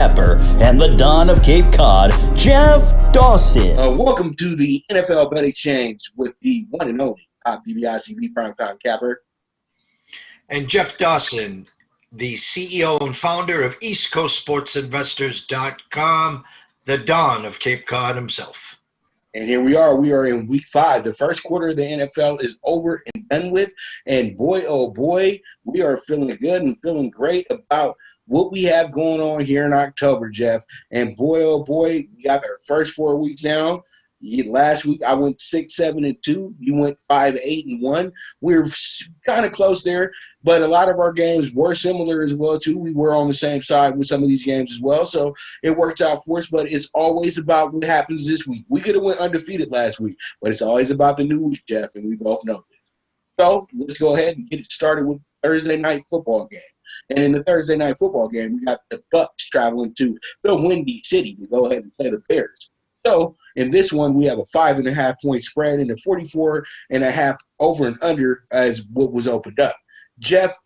Pepper and the Don of Cape Cod, Jeff Dawson. Welcome to the NFL Bet Exchange with the one and only BBICB Primetime Capper. And Jeff Dawson, the CEO and founder of EastCoastSportsInvestors.com, the Don of Cape Cod himself. And here we are. We are in week 5. The first quarter of the NFL is over and done with. And boy, oh boy, we are feeling good and feeling great about what we have going on here in October, Jeff. And boy, oh boy, we got our first 4 weeks down. Last week I went 6-7-2. You went 5-8-1. We're kind of close there, but a lot of our games were similar as well too. We were on the same side with some of these games as well, so it worked out for us. But it's always about what happens this week. We could have went undefeated last week, but it's always about the new week, Jeff, and we both know this. So let's go ahead and get it started with Thursday night football game. And in the Thursday night football game, we got the BUCS traveling to the Windy City to go ahead and play the Bears. So in this one, we have a 5.5-point spread and a 44.5 over and under as what was opened up. Jeff,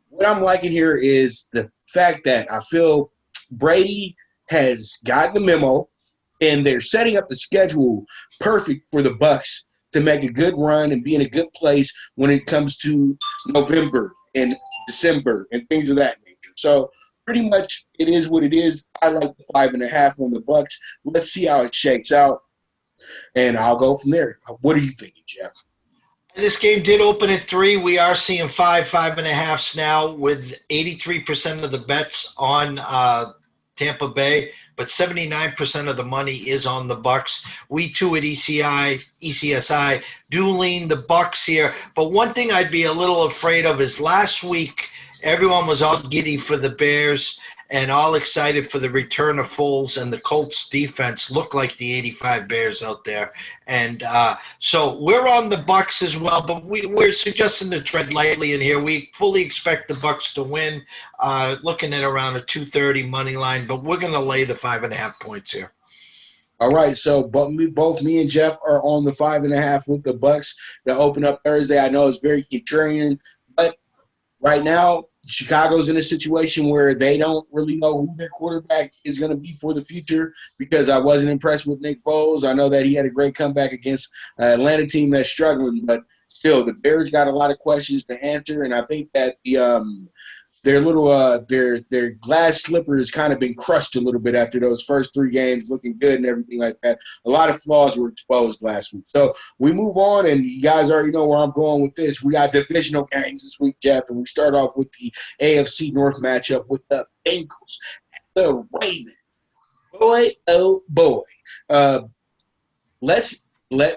what I'm liking here is the fact that I feel Brady has gotten the memo, and they're setting up the schedule perfect for the BUCS to make a good run and be in a good place when it comes to November and December and things of that nature. So pretty much it is what it is. I like the 5.5 on the BUCS. Let's see how it shakes out, and I'll go from there. What are you thinking, Jeff? This game did open at 3. We are seeing 5.5s now, with 83% of the bets on Tampa Bay, but 79% of the money is on the BUCS. We too at ECSI do lean the BUCS here. But one thing I'd be a little afraid of is last week everyone was all giddy for the Bears and all excited for the return of Foles, and the Colts defense looked like the 85 Bears out there. And so we're on the BUCS as well, but we're suggesting to tread lightly in here. We fully expect the BUCS to win, looking at around a 230 money line, but we're going to lay the 5.5 points here. All right, so both me and Jeff are on the 5.5 with the BUCS to open up Thursday. I know it's very contrarian, but right now Chicago's in a situation where they don't really know who their quarterback is going to be for the future, because I wasn't impressed with Nick Foles. I know that he had a great comeback against an Atlanta team that's struggling, but still the Bears got a lot of questions to answer, and I think that their glass slipper has kind of been crushed a little bit after those first 3 games looking good and everything like that. A lot of flaws were exposed last week. So we move on, and you guys already know where I'm going with this. We got divisional games this week, Jeff, and we start off with the AFC North matchup with the Bengals and the Ravens. Boy, oh boy. Let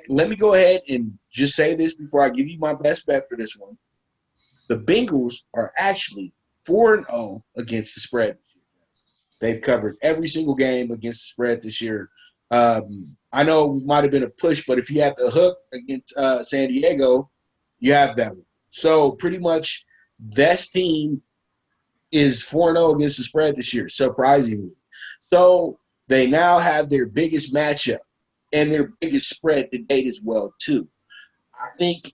me go ahead and just say this before I give you my best bet for this one. The Bengals are actually 4-0 against the spread this year. They've covered every single game against the spread this year. I know it might have been a push, but if you have the hook against San Diego, you have that one. So pretty much this team is 4-0 against the spread this year, surprisingly. So they now have their biggest matchup and their biggest spread to date as well, too. I think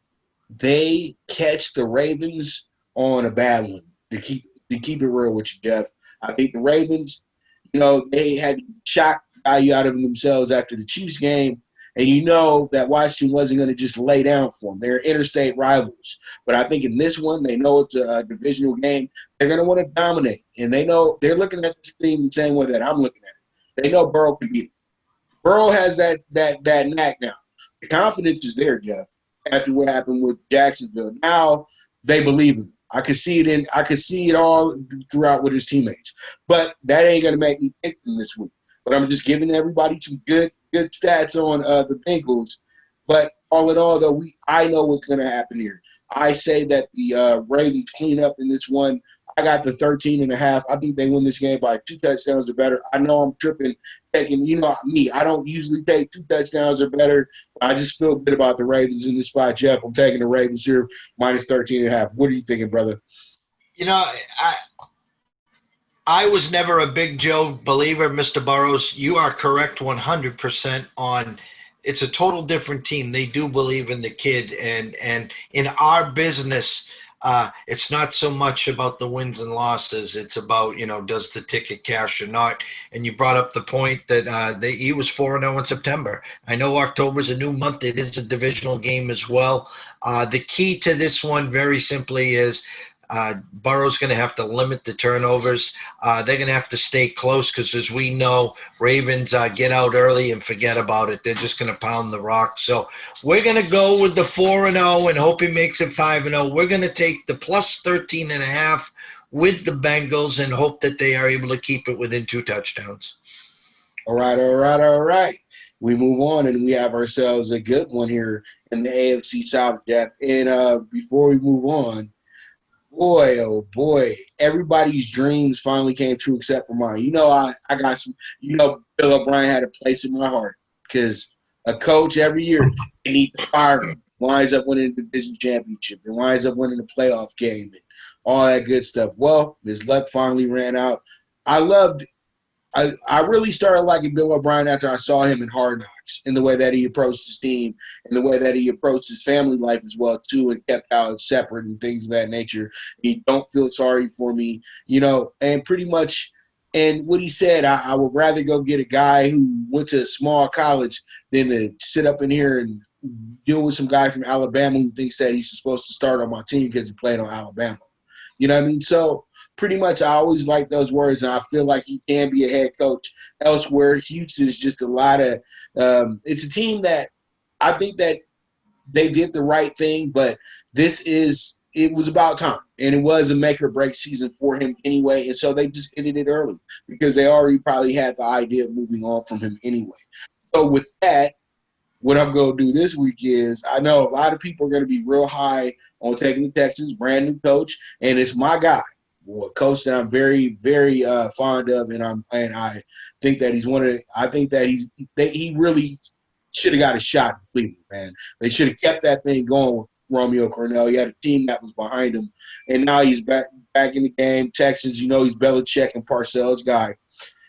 they catch the Ravens on a bad one. To keep it real with you, Jeff, I think the Ravens, they had shock value out of themselves after the Chiefs game, and that Washington wasn't going to just lay down for them. They're interstate rivals, but I think in this one, they know it's a divisional game. They're going to want to dominate, and they know they're looking at this thing the same way that I'm looking at it. They know Burrow can beat it. Burrow has that knack now. The confidence is there, Jeff. After what happened with Jacksonville, now they believe him. I could see it all throughout with his teammates. But that ain't going to make me pick them this week. But I'm just giving everybody some good stats on the Bengals. But all in all, though, I know what's going to happen here. I say that the Ravens clean up in this one. I got the 13.5. I think they win this game by 2 touchdowns or better. I know I'm tripping, taking, me. I don't usually take 2 touchdowns or better. I just feel good about the Ravens in this spot, Jeff. I'm taking the Ravens here, minus 13.5. What are you thinking, brother? I was never a Big Joe believer, Mr. Burrows. You are correct 100% on it's a total different team. They do believe in the kid. And in our business, It's not so much about the wins and losses. It's about, does the ticket cash or not? And you brought up the point that he was 4-0 in September. I know October is a new month. It is a divisional game as well. The key to this one, very simply, is Burrow's going to have to limit the turnovers. They're going to have to stay close because, as we know, Ravens get out early and forget about it. They're just going to pound the rock. So we're going to go with the 4-0 and hope he makes it 5-0. We're going to take the plus 13.5 with the Bengals and hope that they are able to keep it within 2 touchdowns. All right. We move on, and we have ourselves a good one here in the AFC South, Jeff. And before we move on, boy, oh boy, everybody's dreams finally came true except for mine. I got some, Bill O'Brien had a place in my heart because a coach every year, they need to fire him. Winds up winning the division championship and winds up winning the playoff game and all that good stuff. Well, his luck finally ran out. I really started liking Bill O'Brien after I saw him in Hard Knocks and the way that he approached his team and the way that he approached his family life as well, too, and kept how it's separate and things of that nature. He don't feel sorry for me, and pretty much – and what he said, I would rather go get a guy who went to a small college than to sit up in here and deal with some guy from Alabama who thinks that he's supposed to start on my team because he played on Alabama. You know what I mean? So – pretty much, I always like those words, and I feel like he can be a head coach elsewhere. Houston is just a lot of it's a team that I think that they did the right thing, but it was about time, and it was a make-or-break season for him anyway, and so they just ended it early because they already probably had the idea of moving on from him anyway. So with that, what I'm going to do this week is I know a lot of people are going to be real high on taking the Texans, brand new coach, and it's my guy. Well, a coach that I'm very, very fond of, and I think that he's I think that he really should have got a shot in Cleveland, man. They should have kept that thing going with Romeo Cornell. He had a team that was behind him, and now he's back in the game. Texans, he's Belichick and Parcells' guy.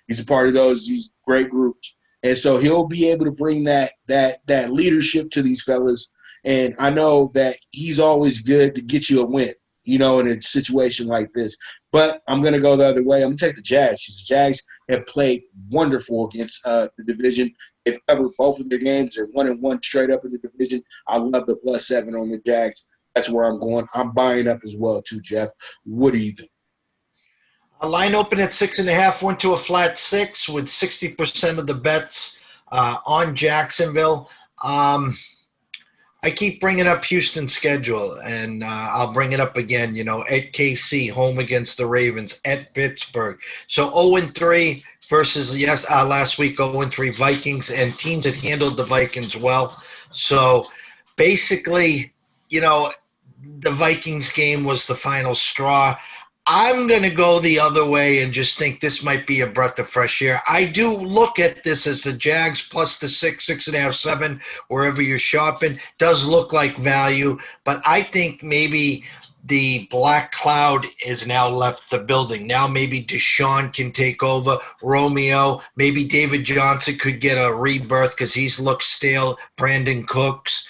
He's a part of these great groups, and so he'll be able to bring that leadership to these fellas. And I know that he's always good to get you a win, in a situation like this. But I'm going to go the other way. I'm going to take the Jags. The Jags have played wonderful against the division. They've covered both of their games. They're 1-1 straight up in the division. I love the +7 on the Jags. That's where I'm going. I'm buying up as well, too, Jeff. What do you think? A line open at 6.5, went to a flat 6 with 60% of the bets on Jacksonville. I keep bringing up Houston's schedule, and I'll bring it up again, at KC, home against the Ravens, at Pittsburgh. So 0-3 versus, last week 0-3 Vikings, and teams that handled the Vikings well. So basically, the Vikings game was the final straw. I'm going to go the other way and just think this might be a breath of fresh air. I do look at this as the Jags plus the 6.5, 7, wherever you're shopping. Does look like value, but I think maybe the black cloud has now left the building. Now maybe Deshaun can take over. Romeo, maybe David Johnson could get a rebirth because he's looked stale. Brandon Cooks.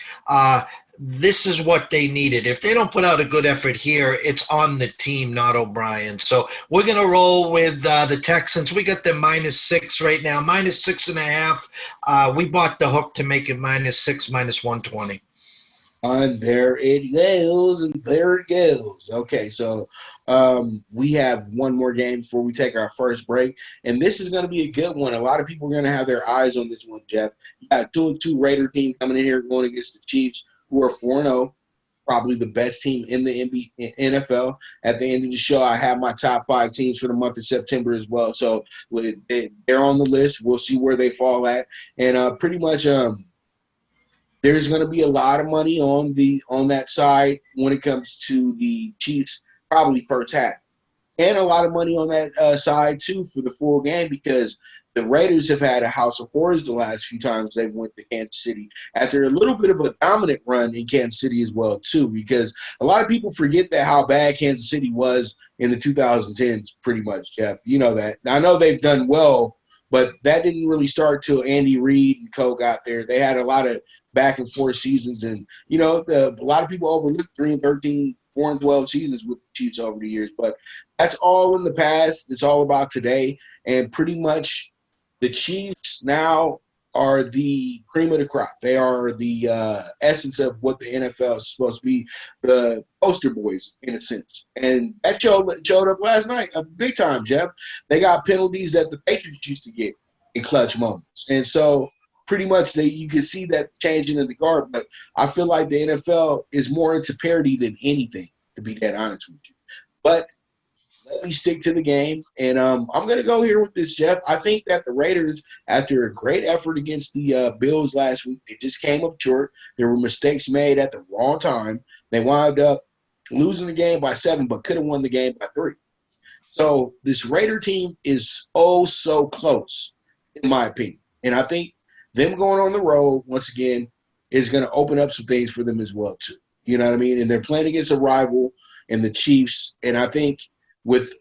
This is what they needed. If they don't put out a good effort here, it's on the team, not O'Brien. So we're going to roll with the Texans. We got them -6 right now, -6.5. We bought the hook to make it -6, -120. And there it goes. Okay, so we have one more game before we take our first break, and this is going to be a good one. A lot of people are going to have their eyes on this one, Jeff. You got a 2-2 Raider team coming in here going against the Chiefs, who are 4-0, probably the best team in the NFL. At the end of the show, I have my top 5 teams for the month of September as well. So they're on the list. We'll see where they fall at. And pretty much there's going to be a lot of money on that side when it comes to the Chiefs, probably first half. And a lot of money on that side, too, for the full game because the Raiders have had a house of horrors the last few times they've went to Kansas City after a little bit of a dominant run in Kansas City as well, too, because a lot of people forget that how bad Kansas City was in the 2010s pretty much, Jeff. You know that. Now, I know they've done well, but that didn't really start till Andy Reid and co got there. They had a lot of back-and-forth seasons, and, a lot of people overlooked 3-13 4-12 seasons with the Chiefs over the years. But that's all in the past. It's all about today. And pretty much the Chiefs now are the cream of the crop. They are the essence of what the NFL is supposed to be, the poster boys in a sense. And that showed up last night, big time, Jeff. They got penalties that the Patriots used to get in clutch moments. And so pretty much you can see that changing in the guard. But I feel like the NFL is more into parity than anything, to be that honest with you. But let me stick to the game, and I'm going to go here with this, Jeff. I think that the Raiders, after a great effort against the Bills last week, they just came up short. There were mistakes made at the wrong time. They wound up losing the game by 7, but could have won the game by 3. So this Raider team is so close, in my opinion. And I think them going on the road, once again, is going to open up some things for them as well, too. You know what I mean? And they're playing against a rival in the Chiefs, and I think – with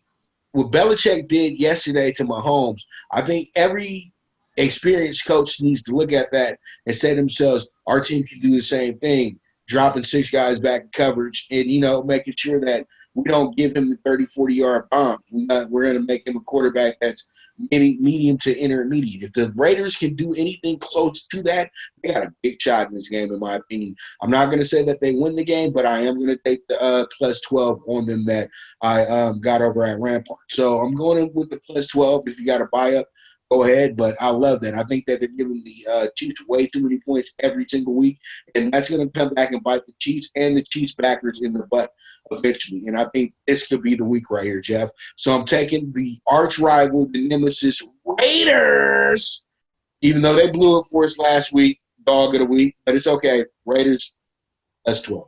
what Belichick did yesterday to Mahomes, I think every experienced coach needs to look at that and say to themselves, our team can do the same thing, dropping 6 guys back in coverage and, making sure that we don't give him the 30, 40-yard bombs. We're going to make him a quarterback that's medium to intermediate. If the Raiders can do anything close to that, they got a big shot in this game, in my opinion. I'm not going to say that they win the game, but I am going to take the plus 12 on them that I got over at Rampart. So I'm going in with the plus 12. If you got a buy up, go ahead. But I love that. I think that they're giving the Chiefs way too many points every single week, and that's going to come back and bite the Chiefs and the Chiefs backers in the butt eventually. And I think this could be the week right here, Jeff. So I'm taking the arch rival, the nemesis Raiders, even though they blew it for us last week, dog of the week, but it's okay. Raiders, that's 12.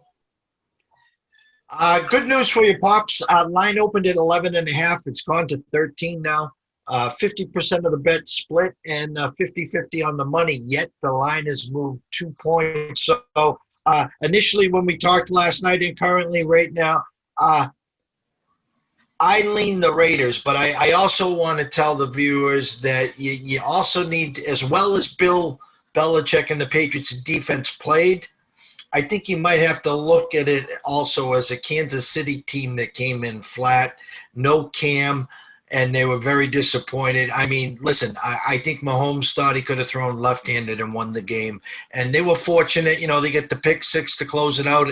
Good news for you, Pops. Line opened at 11.5. It's gone to 13 now. 50% of the bet split and 50-50 on the money, yet the line has moved 2 points. So initially when we talked last night and currently right now, I lean the Raiders, but I also want to tell the viewers that you also need, as well as Bill Belichick and the Patriots defense played, I think you might have to look at it also as a Kansas City team that came in flat, no Cam, and they were very disappointed. I mean, listen, I think Mahomes thought he could have thrown left-handed and won the game. And they were fortunate, they get the pick 6 to close it out,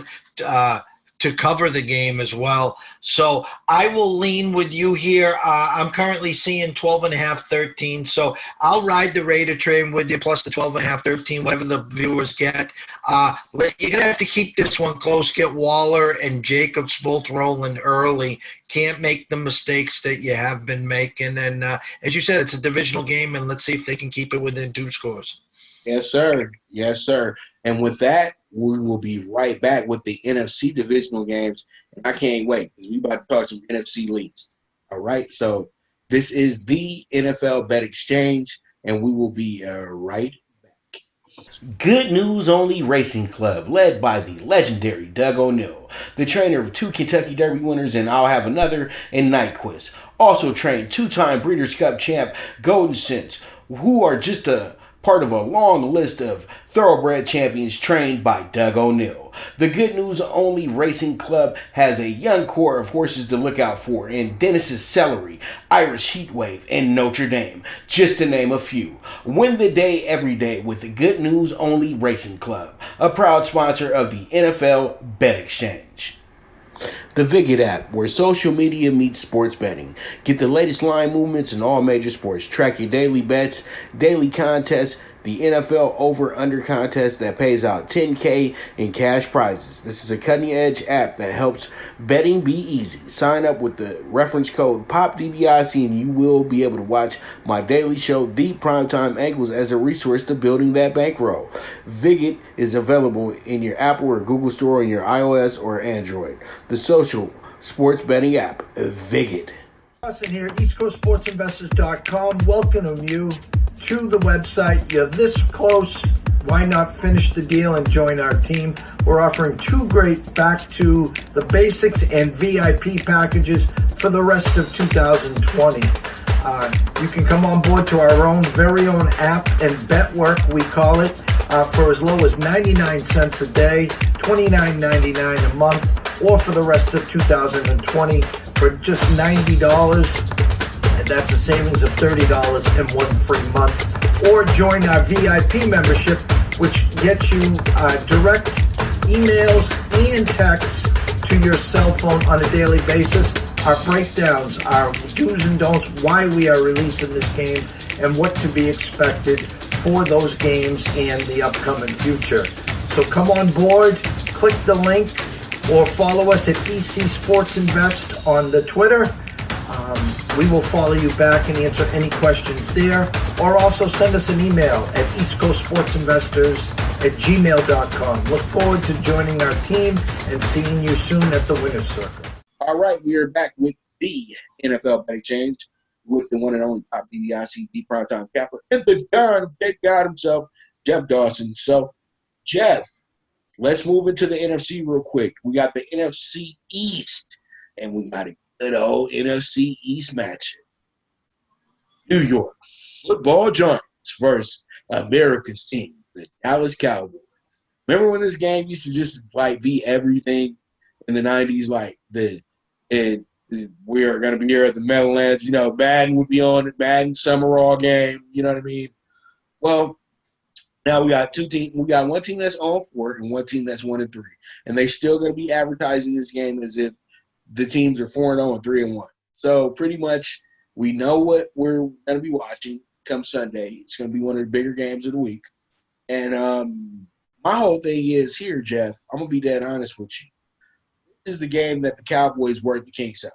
to cover the game as well. So I will lean with you here. I'm currently seeing 12.5, 13. So I'll ride the Raider train with you, plus the 12.5, 13, whatever the viewers get. You're going to have to keep this one close. Get Waller and Jacobs both rolling early. Can't make the mistakes that you have been making. And as you said, it's a divisional game, and let's see if they can keep it within 2 scores. Yes, sir. Yes, sir. And with that, we will be right back with the NFC divisional games. And I can't wait because we about to talk some NFC leagues. All right. So this is the NFL Bet Exchange, and we will be right back. Good News Only Racing Club, led by the legendary Doug O'Neill, the trainer of 2 Kentucky Derby winners, and I'll have another in Nyquist. Also trained 2-time Breeders' Cup champ Golden Sense, who are just a part of a long list of thoroughbred champions trained by Doug O'Neill. The Good News Only Racing Club has a young core of horses to look out for in Dennis's Celery, Irish Heatwave, and Notre Dame, just to name a few. Win the day every day with the Good News Only Racing Club, a proud sponsor of the NFL Bet Exchange. The Viget app, where social media meets sports betting. Get the latest line movements in all major sports. Track your daily bets, daily contests, the NFL over-under contest that pays out $10K in cash prizes. This is a cutting-edge app that helps betting be easy. Sign up with the reference code POPDBIC and you will be able to watch my daily show, The Primetime Angles, as a resource to building that bankroll. Viget is available in your Apple or Google Store on your iOS or Android. The social sports betting app, Viget. Austin here, EastCoastSportsInvestors.com. Welcome you to the website. You're this close. Why not finish the deal and join our team? We're offering 2 great back to the basics and VIP packages for the rest of 2020. You can come on board to our very own app and bet work, we call it, for as low as 99 cents a day, $29.99 a month. or for the rest of 2020 for just $90. And that's a savings of $30 and 1 free month. Or join our VIP membership, which gets you direct emails and texts to your cell phone on a daily basis. Our breakdowns, our do's and don'ts, why we are releasing this game, and what to be expected for those games and the upcoming future. So come on board, click the link, or follow us at EC Sports Invest on the Twitter. We will follow you back and answer any questions there. Or also send us an email at eastcoastsportsinvestors@gmail.com. Look forward to joining our team and seeing you soon at the Winner's Circle. All right, we are back with the NFL Betting Change with the one and only top BBICD primetime capper and the Don of Cape Cod himself, Jeff Dawson. So, Jeff, let's move into the NFC real quick. We got the NFC East, and we got a good old NFC East matchup. New York Football Giants versus America's team, the Dallas Cowboys. Remember when this game used to just like be everything in the 90s, like we are going to be here at the Meadowlands. You know, Madden would be on it, Madden Summerall game. You know what I mean? Well, now we got two teams. We got one team that's 0-4 and one team that's 1-3, and they're still going to be advertising this game as if the teams are 4-0 and 3-1. So pretty much we know what we're going to be watching come Sunday. It's going to be one of the bigger games of the week. And my whole thing is here, Jeff, I'm going to be dead honest with you. This is the game that the Cowboys work the kinks out.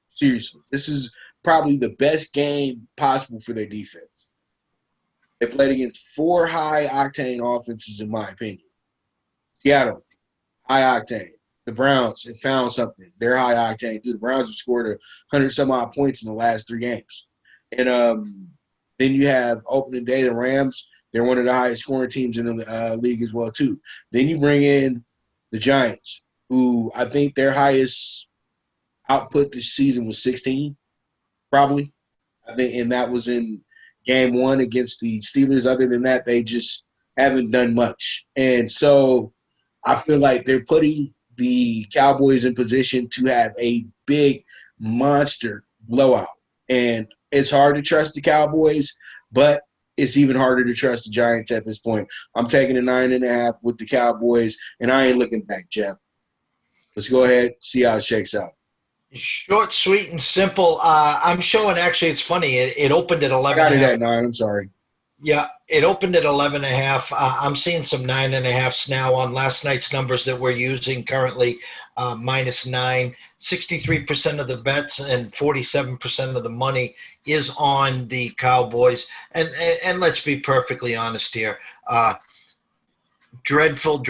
Seriously. This is probably the best game possible for their defense. They played against 4 high-octane offenses, in my opinion. Seattle, high-octane. The Browns have found something. They're high-octane, too. The Browns have scored 100-some-odd points in the last 3 games. And then you have opening day, the Rams. They're one of the highest-scoring teams in the league as well, too. Then you bring in the Giants, who I think their highest output this season was 16, probably. I think, and that was in game 1 against the Steelers. Other than that, they just haven't done much. And so I feel like they're putting the Cowboys in position to have a big monster blowout. And it's hard to trust the Cowboys, but it's even harder to trust the Giants at this point. I'm taking a 9.5 with the Cowboys, and I ain't looking back, Jeff. Let's go ahead, see how it shakes out. Short, sweet, and simple. I'm showing, actually, it's funny. It opened at 11. I got it at 9. I'm sorry. Yeah, it opened at 11.5. I'm seeing some 9.5s now on last night's numbers that we're using currently, -9. 63% of the bets and 47% of the money is on the Cowboys. And let's be perfectly honest here. Dreadful.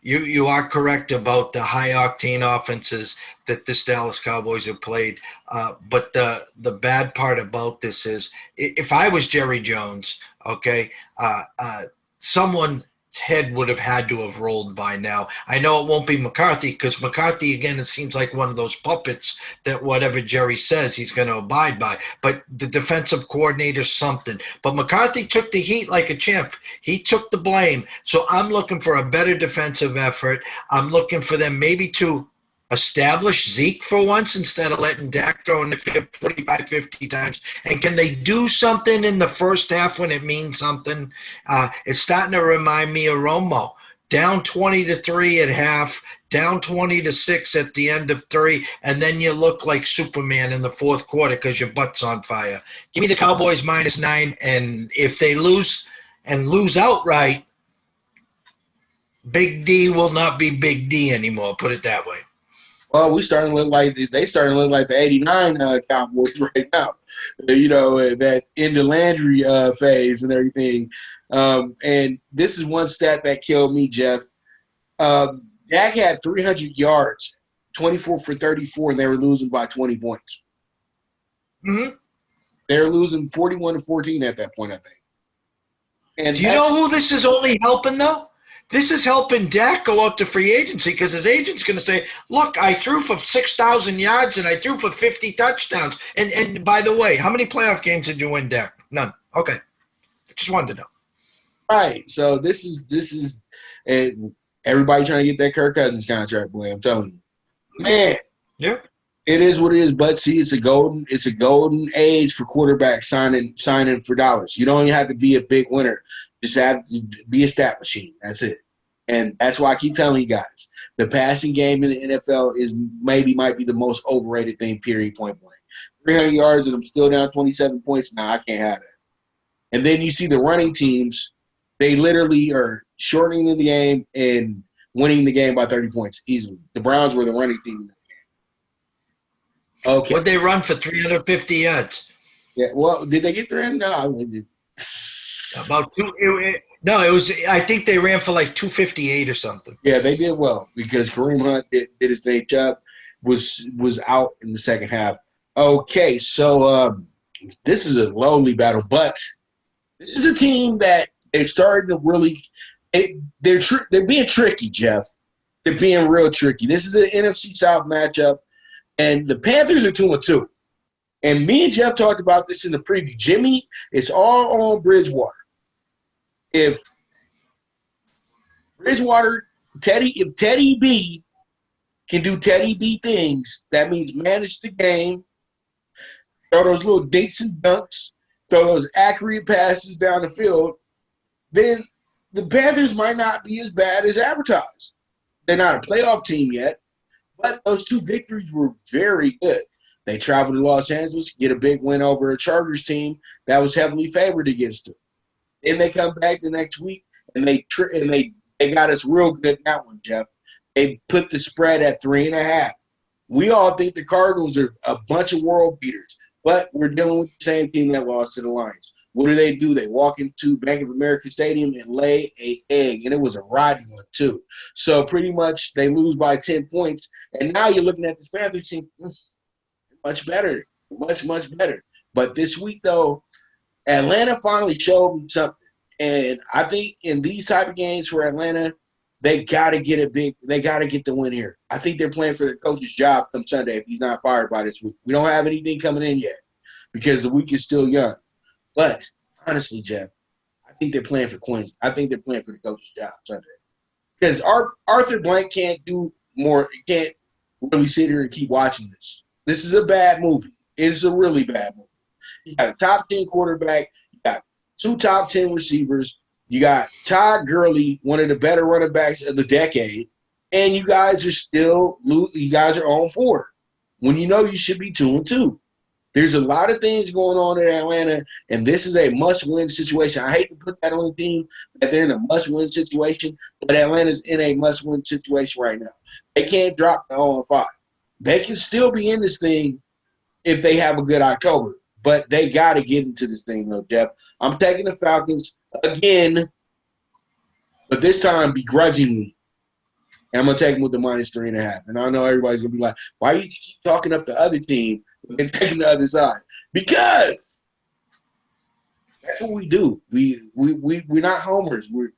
You are correct about the high-octane offenses that this Dallas Cowboys have played. But the bad part about this is, if I was Jerry Jones, okay, someone's head would have had to have rolled by now. I know it won't be McCarthy, because McCarthy, again, it seems like one of those puppets that whatever Jerry says, he's going to abide by. But the defensive coordinator, something. But McCarthy took the heat like a champ. He took the blame. So I'm looking for a better defensive effort. I'm looking for them maybe to establish Zeke for once instead of letting Dak throw in the 45, 50 times. And can they do something in the first half when it means something? It's starting to remind me of Romo. Down 20-3 at half, down 20-6 at the end of 3, and then you look like Superman in the fourth quarter because your butt's on fire. Give me the Cowboys -9, and if they lose and lose outright, Big D will not be Big D anymore, put it that way. Well, they starting to look like the '89 Cowboys right now. You know, that into Landry phase and everything. And this is one stat that killed me, Jeff. Dak had 300 yards, 24 for 34, and they were losing by 20 points. Mm-hmm. They were losing 41-14 at that point, I think. And do you know who this is only helping, though? This is helping Dak go out to free agency, because his agent's going to say, look, I threw for 6,000 yards and I threw for 50 touchdowns. And by the way, how many playoff games did you win, Dak? None. Okay. Just wanted to know. Right. So this is Everybody trying to get that Kirk Cousins contract, boy. I'm telling you, man. Yep. It is what it is, but see, it's a golden age for quarterbacks signing for dollars. You don't even have to be a big winner; just have to be a stat machine. That's it, and that's why I keep telling you guys: the passing game in the NFL might be the most overrated thing. Period. Point blank. 300 yards, and I'm still down 27 points. Nah, I can't have that. And then you see the running teams; they literally are shortening the game and winning the game by 30 points easily. The Browns were the running team. Okay. What'd they run for 350 yards? Yeah. Well, did they get 300? No. About two. It was. I think they ran for like 258 or something. Yeah, they did well because Kareem Hunt did his thing. Chubb was out in the second half. Okay, so this is a lowly battle, but this is a team that they're starting to really. They're being tricky, Jeff. They're being real tricky. This is an NFC South matchup. And the Panthers are 2-2. And me and Jeff talked about this in the preview. Jimmy, it's all on Bridgewater. If Teddy B can do Teddy B things, that means manage the game, throw those little dinks and dunks, throw those accurate passes down the field, then the Panthers might not be as bad as advertised. They're not a playoff team yet. But those two victories were very good. They traveled to Los Angeles, get a big win over a Chargers team that was heavily favored against them. Then they come back the next week, and they got us real good in that one, Jeff. They put the spread at 3.5. We all think the Cardinals are a bunch of world beaters, but we're dealing with the same team that lost to the Lions. What do? They walk into Bank of America Stadium and lay an egg, and it was a rotten one too. So pretty much they lose by 10 points, and now you're looking at this Panthers team much better, much better. But this week, though, Atlanta finally showed me something, and I think in these type of games for Atlanta, they got to get they got to get the win here. I think they're playing for the coach's job come Sunday if he's not fired by this week. We don't have anything coming in yet because the week is still young. But honestly, Jeff, I think they're playing for Quinn. I think they're playing for the coach's job Sunday. Because Arthur Blank can't do more. He can't really sit here and keep watching this. This is a bad movie. It's a really bad movie. You got a top 10 quarterback. You got 2 top 10 receivers. You got Todd Gurley, one of the better running backs of the decade. And you guys are on 4 when you know you should be 2-2. There's a lot of things going on in Atlanta, and this is a must-win situation. I hate to put that on the team, that they're in a must-win situation, but Atlanta's in a must-win situation right now. They can't drop the 0-5. They can still be in this thing if they have a good October, but they got to get into this thing, though, Jeff. I'm taking the Falcons again, but this time begrudgingly. And I'm going to take them with the -3.5. And I know everybody's going to be like, why you keep talking up the other team and taking the other side? Because that's what we do. We're not homers. We're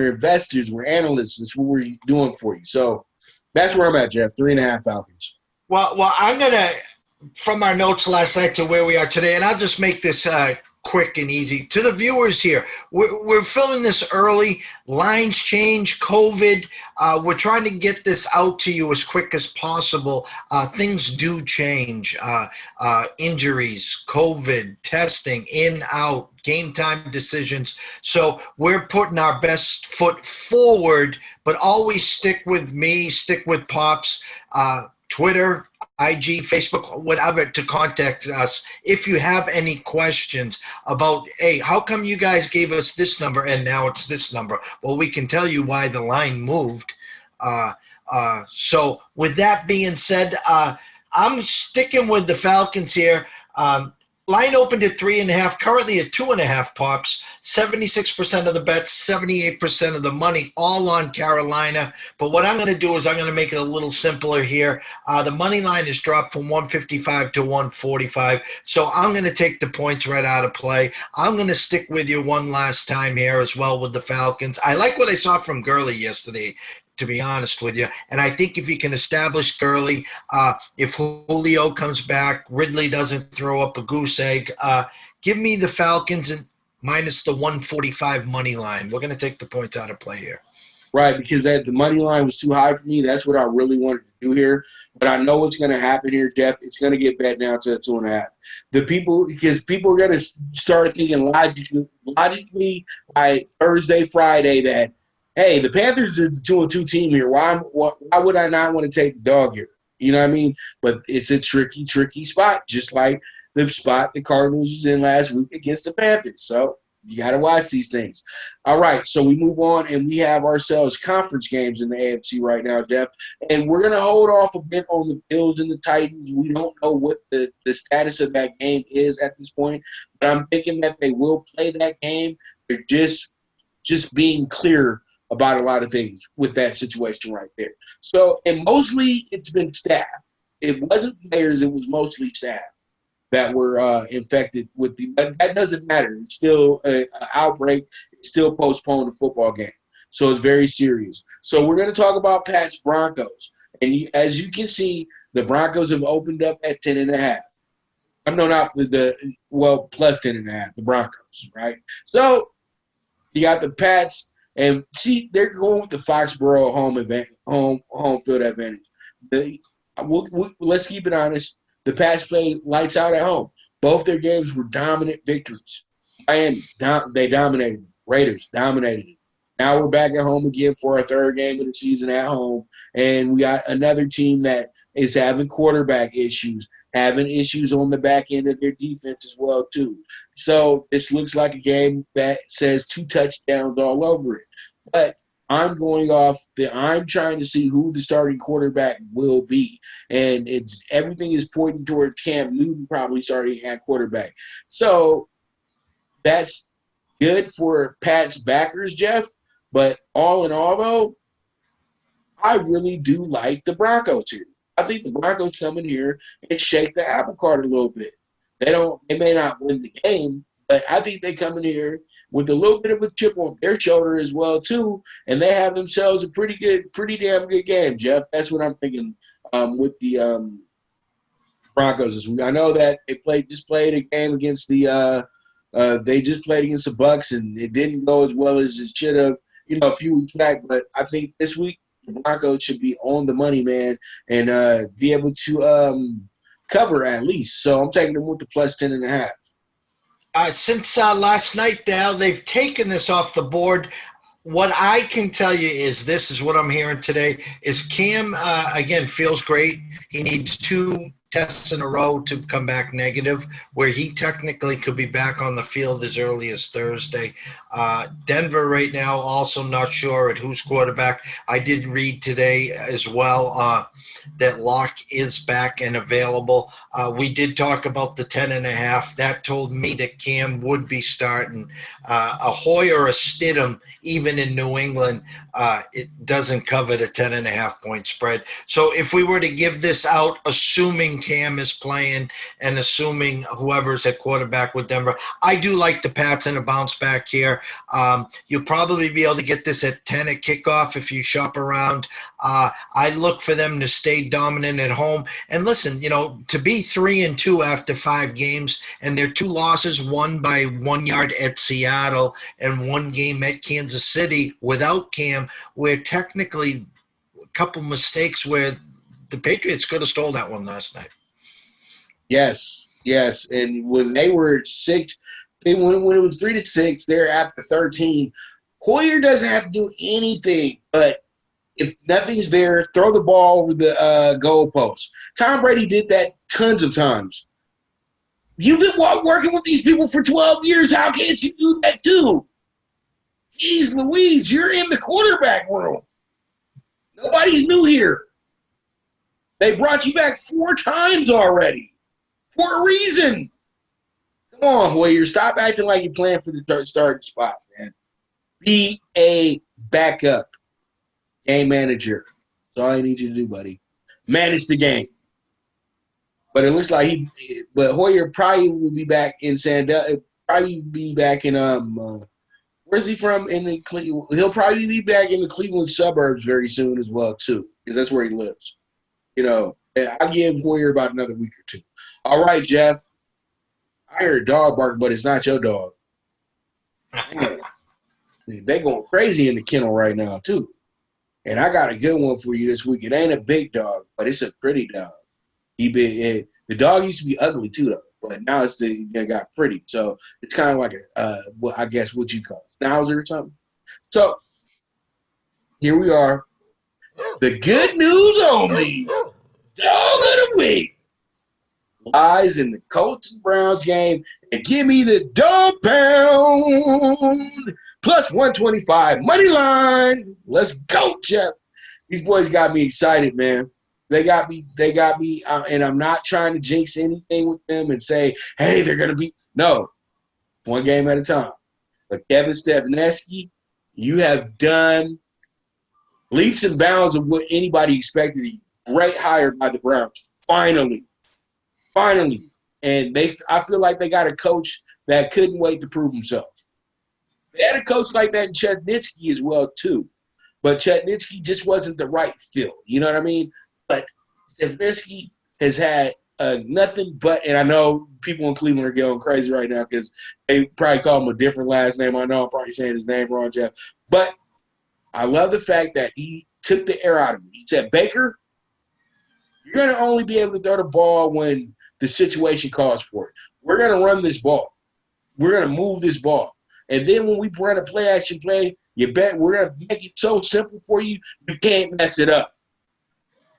investors. We're analysts. That's what we're doing for you. So that's where I'm at, Jeff. 3.5 Falcons. Well, I'm going to, from our notes last night to where we are today, and I'll just make this quick and easy. To the viewers here, we're filming this early. Lines change, COVID. We're trying to get this out to you as quick as possible. Things do change. Injuries, COVID, testing, in, out, game time decisions. So we're putting our best foot forward, but always stick with me, stick with Pops, Twitter, IG, Facebook, whatever, to contact us if you have any questions about, hey, how come you guys gave us this number and now it's this number? Well, we can tell you why the line moved. So with that being said, I'm sticking with the Falcons here. Line opened at 3.5, currently at 2.5, Pops. 76% of the bets, 78% of the money, all on Carolina. But what I'm going to do is I'm going to make it a little simpler here. The money line has dropped from 155 to 145. So I'm going to take the points right out of play. I'm going to stick with you one last time here as well with the Falcons. I like what I saw from Gurley yesterday, to be honest with you. And I think if you can establish Gurley, if Julio comes back, Ridley doesn't throw up a goose egg, give me the Falcons and minus the 145 money line. We're going to take the points out of play here. right? Because the money line was too high for me. That's what I really wanted to do here. But I know what's going to happen here, Jeff. It's going to get bet down to 2.5. Because people are going to start thinking logically by Thursday, Friday that, hey, the Panthers are the 2-2 team here. Why would I not want to take the dog here? You know what I mean? But it's a tricky, tricky spot, just like the spot the Cardinals was in last week against the Panthers. So you got to watch these things. All right, so we move on, and we have ourselves conference games in the AFC right now, Jeff. And we're going to hold off a bit on the Bills and the Titans. We don't know what the status of that game is at this point, but I'm thinking that they will play that game. They're just being clear about a lot of things with that situation right there. So, and mostly it's been staff. It wasn't players, it was mostly staff that were infected with but that doesn't matter. It's still an outbreak. It's still postponed the football game. So it's very serious. So we're going to talk about Pat's Broncos. And as you can see, the Broncos have opened up at 10.5. No, not plus 10.5, the Broncos, right? So you got the Pats, and see, they're going with the Foxborough home field advantage. Let's keep it honest. The Pats played lights out at home. Both their games were dominant victories. Miami, they dominated. Raiders dominated. Now we're back at home again for our third game of the season at home, and we got another team that is having quarterback issues, having issues on the back end of their defense as well too. So this looks like a game that says 2 touchdowns all over it. But I'm I'm trying to see who the starting quarterback will be. And everything is pointing towards Cam Newton probably starting at quarterback. So that's good for Pat's backers, Jeff. But all in all, though, I really do like the Broncos here. I think the Broncos come in here and shake the apple cart a little bit. They may not win the game, but I think they come in here with a little bit of a chip on their shoulder as well, too, and they have themselves a pretty damn good game, Jeff. That's what I'm thinking with the Broncos this week. I know that they just played a game against the BUCS, and it didn't go as well as it should have, a few weeks back. But I think this week the Broncos should be on the money, man, and be able to cover at least. So I'm taking them with the plus 10.5. Since last night now, they've taken this off the board. What I can tell you is this is what I'm hearing today is Cam, again, feels great. He needs 2 tests in a row to come back negative, where he technically could be back on the field as early as Thursday. Denver right now also not sure at who's quarterback. I did read today as well that Locke is back and available. We did talk about the 10.5. That told me that Cam would be starting. A Hoyer or a Stidham, even in New England, it doesn't cover the 10.5-point spread. So if we were to give this out, assuming Cam is playing and assuming whoever's at quarterback with Denver, I do like the Pats in a bounce back here. You'll probably be able to get this at 10 at kickoff if you shop around. I look for them to stay dominant at home. And listen, to be 3-2 after 5 games, and their 2 losses, one by 1 yard at Seattle and 1 game at Kansas City without Cam, where technically a couple mistakes where the Patriots could have stole that one last night. Yes. And when they were at 6, when it was 3-6, they're at the 13. Hoyer doesn't have to do anything, but if nothing's there, throw the ball over the goalpost. Tom Brady did that tons of times. You've been working with these people for 12 years. How can't you do that too? Jeez Louise, you're in the quarterback room. Nobody's new here. They brought you back 4 times already for a reason. Come on, Hoyer. Stop acting like you're playing for the starting spot, man. Be a backup game manager. That's all I need you to do, buddy. Manage the game. But it looks like Hoyer probably will be back in probably be back in where's he from? He'll probably be back in the Cleveland suburbs very soon as well too, because that's where he lives. I'll give Hoyer about another week or 2. All right, Jeff. I heard a dog bark, but it's not your dog. They going crazy in the kennel right now too. And I got a good one for you this week. It ain't a big dog, but it's a pretty dog. The dog used to be ugly too, though, but now they got pretty. So it's kind of like I guess what you call it, schnauzer or something. So here we are. The good news only dog of the week lies in the Colts and Browns game. And give me the dog pound plus 125 money line. Let's go, Jeff. These boys got me excited, man. They got me, and I'm not trying to jinx anything with them and say, hey, they're going to be. No, one game at a time. But Kevin Stefanski, you have done leaps and bounds of what anybody expected. Great hire by the Browns. Finally. And I feel like they got a coach that couldn't wait to prove himself. They had a coach like that in Chetnitsky as well, too. But Chetnitsky just wasn't the right fit. You know what I mean? But Stefanski has had nothing but – and I know people in Cleveland are going crazy right now because they probably call him a different last name. I know I'm probably saying his name wrong, Jeff. But I love the fact that he took the air out of him. He said, Baker, you're going to only be able to throw the ball when the situation calls for it. We're going to run this ball. We're going to move this ball. And then when we run a play-action play, you bet we're going to make it so simple for you, you can't mess it up.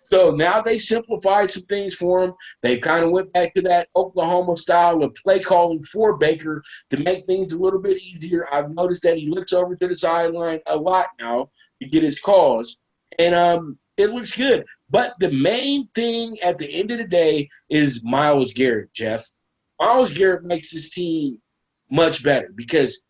So now they simplified some things for him. They kind of went back to that Oklahoma style of play calling for Baker to make things a little bit easier. I've noticed that he looks over to the sideline a lot now to get his calls, and it looks good. But the main thing at the end of the day is Myles Garrett, Jeff. Myles Garrett makes this team much better because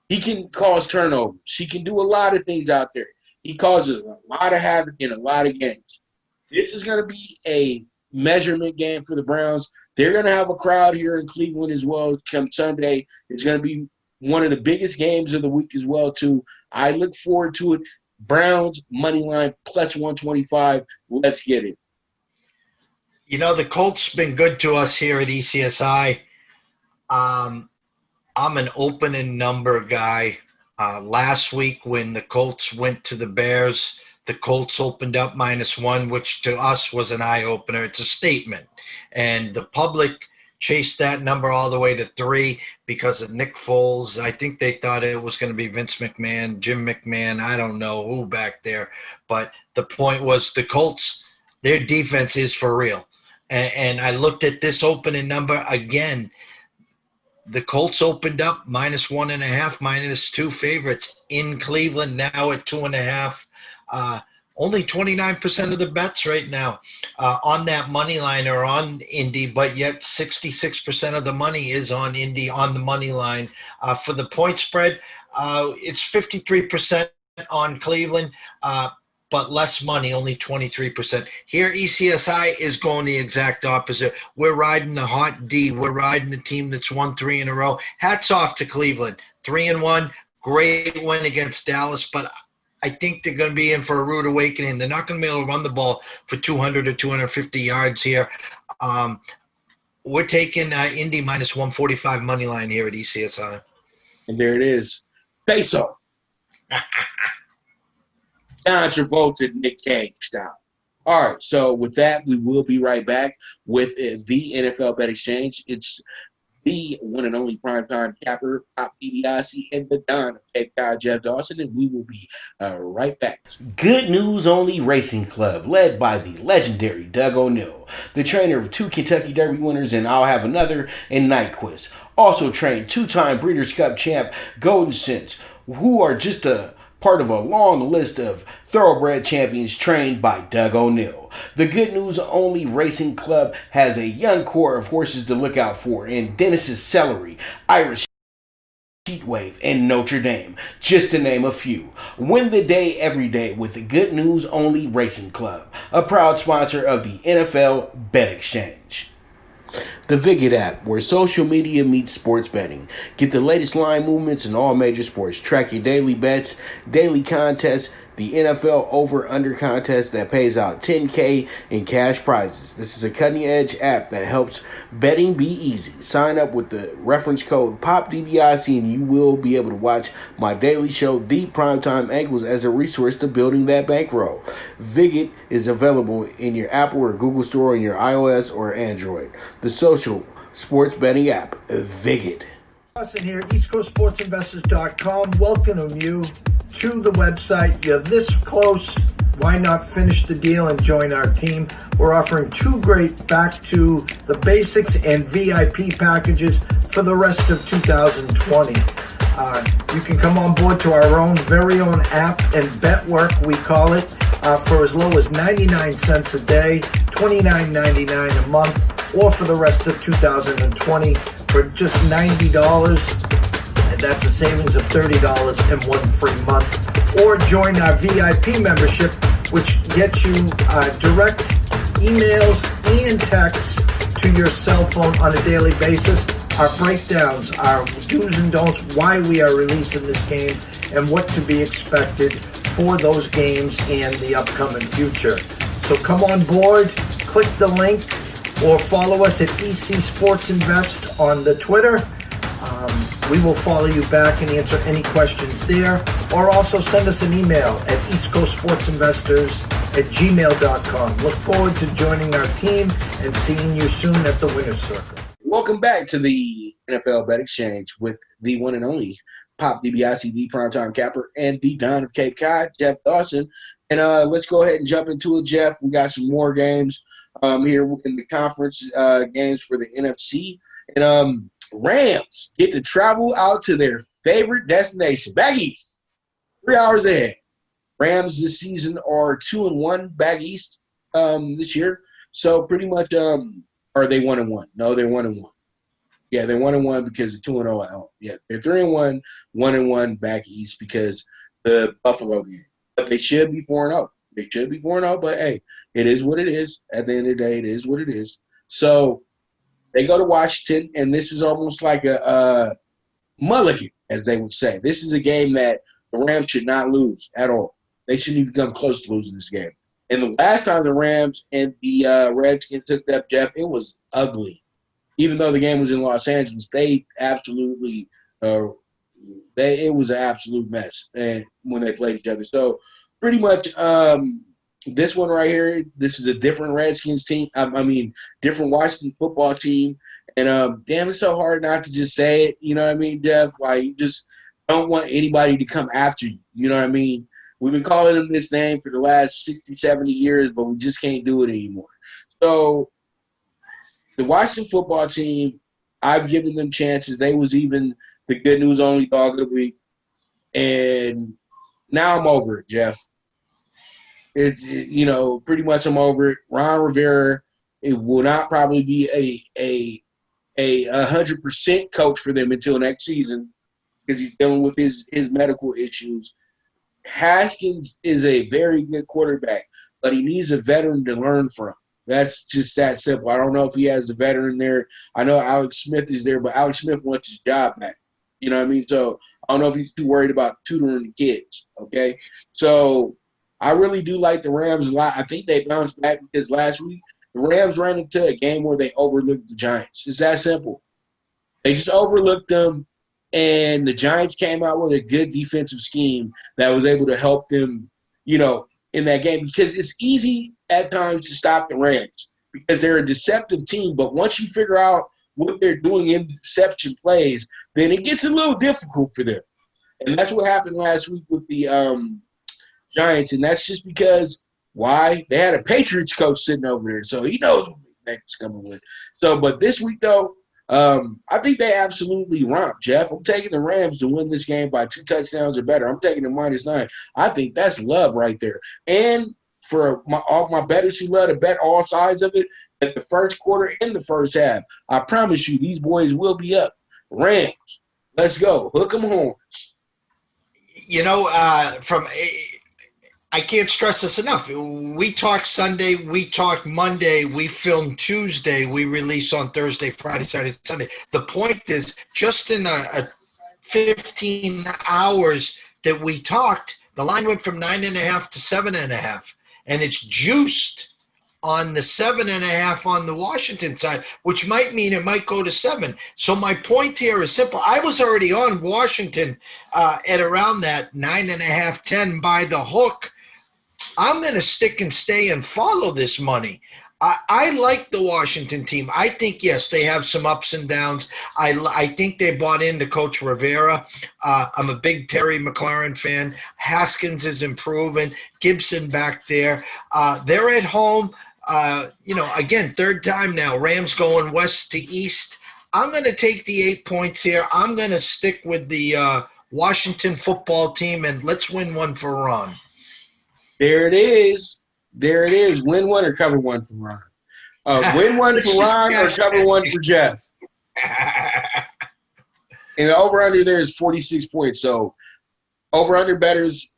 he can cause turnovers. He can do a lot of things out there. He causes a lot of havoc in a lot of games. This is going to be a measurement game for the Browns. They're going to have a crowd here in Cleveland as well come Sunday. It's going to be one of the biggest games of the week as well, too. I look forward to it. Browns money line plus 125. Let's get it. You know, the Colts been good to us here at ECSI. I'm an opening number guy. Last week when the Colts went to the Bears, the Colts opened up -1, which to us was an eye-opener. It's a statement. And the public chased that number all the way to 3 because of Nick Foles. I think they thought it was going to be Vince McMahon, Jim McMahon, I don't know who back there. But the point was the Colts, their defense is for real. And I looked at this opening number again. The Colts opened up -1.5, -2 favorites in Cleveland, now at 2.5. Only 29% of the bets right now on that money line are on Indy, but yet 66% of the money is on Indy on the money line. For the point spread, it's 53% on Cleveland, but less money, only 23%. Here, ECSI is going the exact opposite. We're riding the hot D. We're riding the team that's won 3 in a row. Hats off to Cleveland. 3-1, great win against Dallas, but I think they're going to be in for a rude awakening. They're not going to be able to run the ball for 200 or 250 yards here. We're taking Indy -145 money line here at ECSI. And there it is. Face off. John Travolta, Nick Cage style. All right, so with that, we will be right back with the NFL Bet Exchange. It's the one and only primetime capper, Pop DiBiase, and the Don of Cape Cod, Jeff Dawson, and we will be right back. Good News Only Racing Club, led by the legendary Doug O'Neill, the trainer of 2 Kentucky Derby winners, and I'll have another in Nyquist. Also trained 2-time Breeders' Cup champ Golden Sense, who are just a part of a long list of thoroughbred champions trained by Doug O'Neill. The Good News Only Racing Club has a young core of horses to look out for in Dennis's Celery, Irish Heatwave, and Notre Dame, just to name a few. Win the day every day with the Good News Only Racing Club, a proud sponsor of the NFL Bet Exchange. The Vikit app, where social media meets sports betting. Get the latest line movements in all major sports. Track your daily bets, daily contests, the NFL over-under contest that pays out $10K in cash prizes. This is a cutting-edge app that helps betting be easy. Sign up with the reference code POPDBIC and you will be able to watch my daily show, The Primetime Angles, as a resource to building that bankroll. VIKINGS is available in your Apple or Google Store on your iOS or Android. The social sports betting app, VIKINGS. Austin here, EastCoastSportsInvestors.com. Welcome you to the website. You're this close. Why not finish the deal and join our team? We're offering 2 great back to the basics and VIP packages for the rest of 2020. You can come on board to our very own app and bet work, we call it, for as low as 99 cents a day, $29.99 a month, or for the rest of 2020 for just $90, and that's a savings of $30 and 1 free month. Or join our VIP membership, which gets you direct emails and texts to your cell phone on a daily basis. Our breakdowns, our do's and don'ts, why we are releasing this game, and what to be expected for those games and the upcoming future. So come on board, click the link, or follow us at EC Sports Invest on the Twitter. We will follow you back and answer any questions there. Or also send us an email at eastcoastsportsinvestors@gmail.com. Look forward to joining our team and seeing you soon at the Winner's Circle. Welcome back to the NFL Bet Exchange with the one and only Pop DBIC, the Primetime Capper, and the Don of Cape Cod, Jeff Dawson. And let's go ahead and jump into it, Jeff. We got some more games here in the conference games for the NFC. And Rams get to travel out to their favorite destination, back east, 3 hours ahead. Rams this season are 2-1 back east this year. So pretty much, are they 1-1? No, they're 1-1. Yeah, they're 1-1 because they're 2-0 at home. Yeah, they're 3-1, 1-1 back east because the Buffalo game. But they should be 4-0. They should be 4-0, but hey, it is what it is. At the end of the day, it is what it is. So they go to Washington, and this is almost like a mulligan, as they would say. This is a game that the Rams should not lose at all. They shouldn't even come close to losing this game. And the last time the Rams and the Redskins took that, Jeff, it was ugly. Even though the game was in Los Angeles, they absolutely it was an absolute mess and when they played each other. So pretty much this one right here, this is a different Redskins team. Different Washington football team. And damn, it's so hard not to just say it. You know what I mean, Jeff? Like, you just don't want anybody to come after you. You know what I mean? We've been calling them this name for the last 60, 70 years, but we just can't do it anymore. So the Washington football team, I've given them chances. They was even the good news only dog of the week. And now I'm over it, Jeff. Pretty much I'm over it. Ron Rivera, it will not probably be a 100% coach for them until next season because he's dealing with his medical issues. Haskins is a very good quarterback, but he needs a veteran to learn from. That's just that simple. I don't know if he has the veteran there. I know Alex Smith is there, but Alex Smith wants his job back. You know what I mean? So I don't know if he's too worried about tutoring the kids, okay? So I really do like the Rams a lot. I think they bounced back because last week the Rams ran into a game where they overlooked the Giants. It's that simple. They just overlooked them, and the Giants came out with a good defensive scheme that was able to help them, in that game because it's easy at times to stop the Rams because they're a deceptive team. But once you figure out what they're doing in deception plays, then it gets a little difficult for them. And that's what happened last week with the Giants, and that's just because why? They had a Patriots coach sitting over there, so he knows what next coming with. So, but this week though, I think they absolutely romp, Jeff. I'm taking the Rams to win this game by 2 touchdowns or better. I'm taking the -9. I think that's love right there. And for all my bettors who love to bet all sides of it, at the first quarter and the first half, I promise you these boys will be up. Rams, let's go. Hook 'em horns. I can't stress this enough. We talk Sunday, we talk Monday, we film Tuesday, we release on Thursday, Friday, Saturday, Sunday. The point is, just in a 15 hours that we talked, The line went from 9.5 to 7.5, and it's juiced on the 7.5 on the Washington side, which might mean it might go to 7. So my point here is simple. I was already on Washington at around that 9.5, 10 by the hook. I'm going to stick and stay and follow this money. I like the Washington team. I think, yes, they have some ups and downs. I think they bought into Coach Rivera. I'm a big Terry McLaurin fan. Haskins is improving. Gibson back there. They're at home. Again, third time now. Rams going west to east. I'm going to take the 8 points here. I'm going to stick with the Washington football team, and let's win one for Ron. There it is. Win one or cover one for Ron. Win one for Ron or cover one for Jeff. And the over-under there is 46 points. So over-under bettors,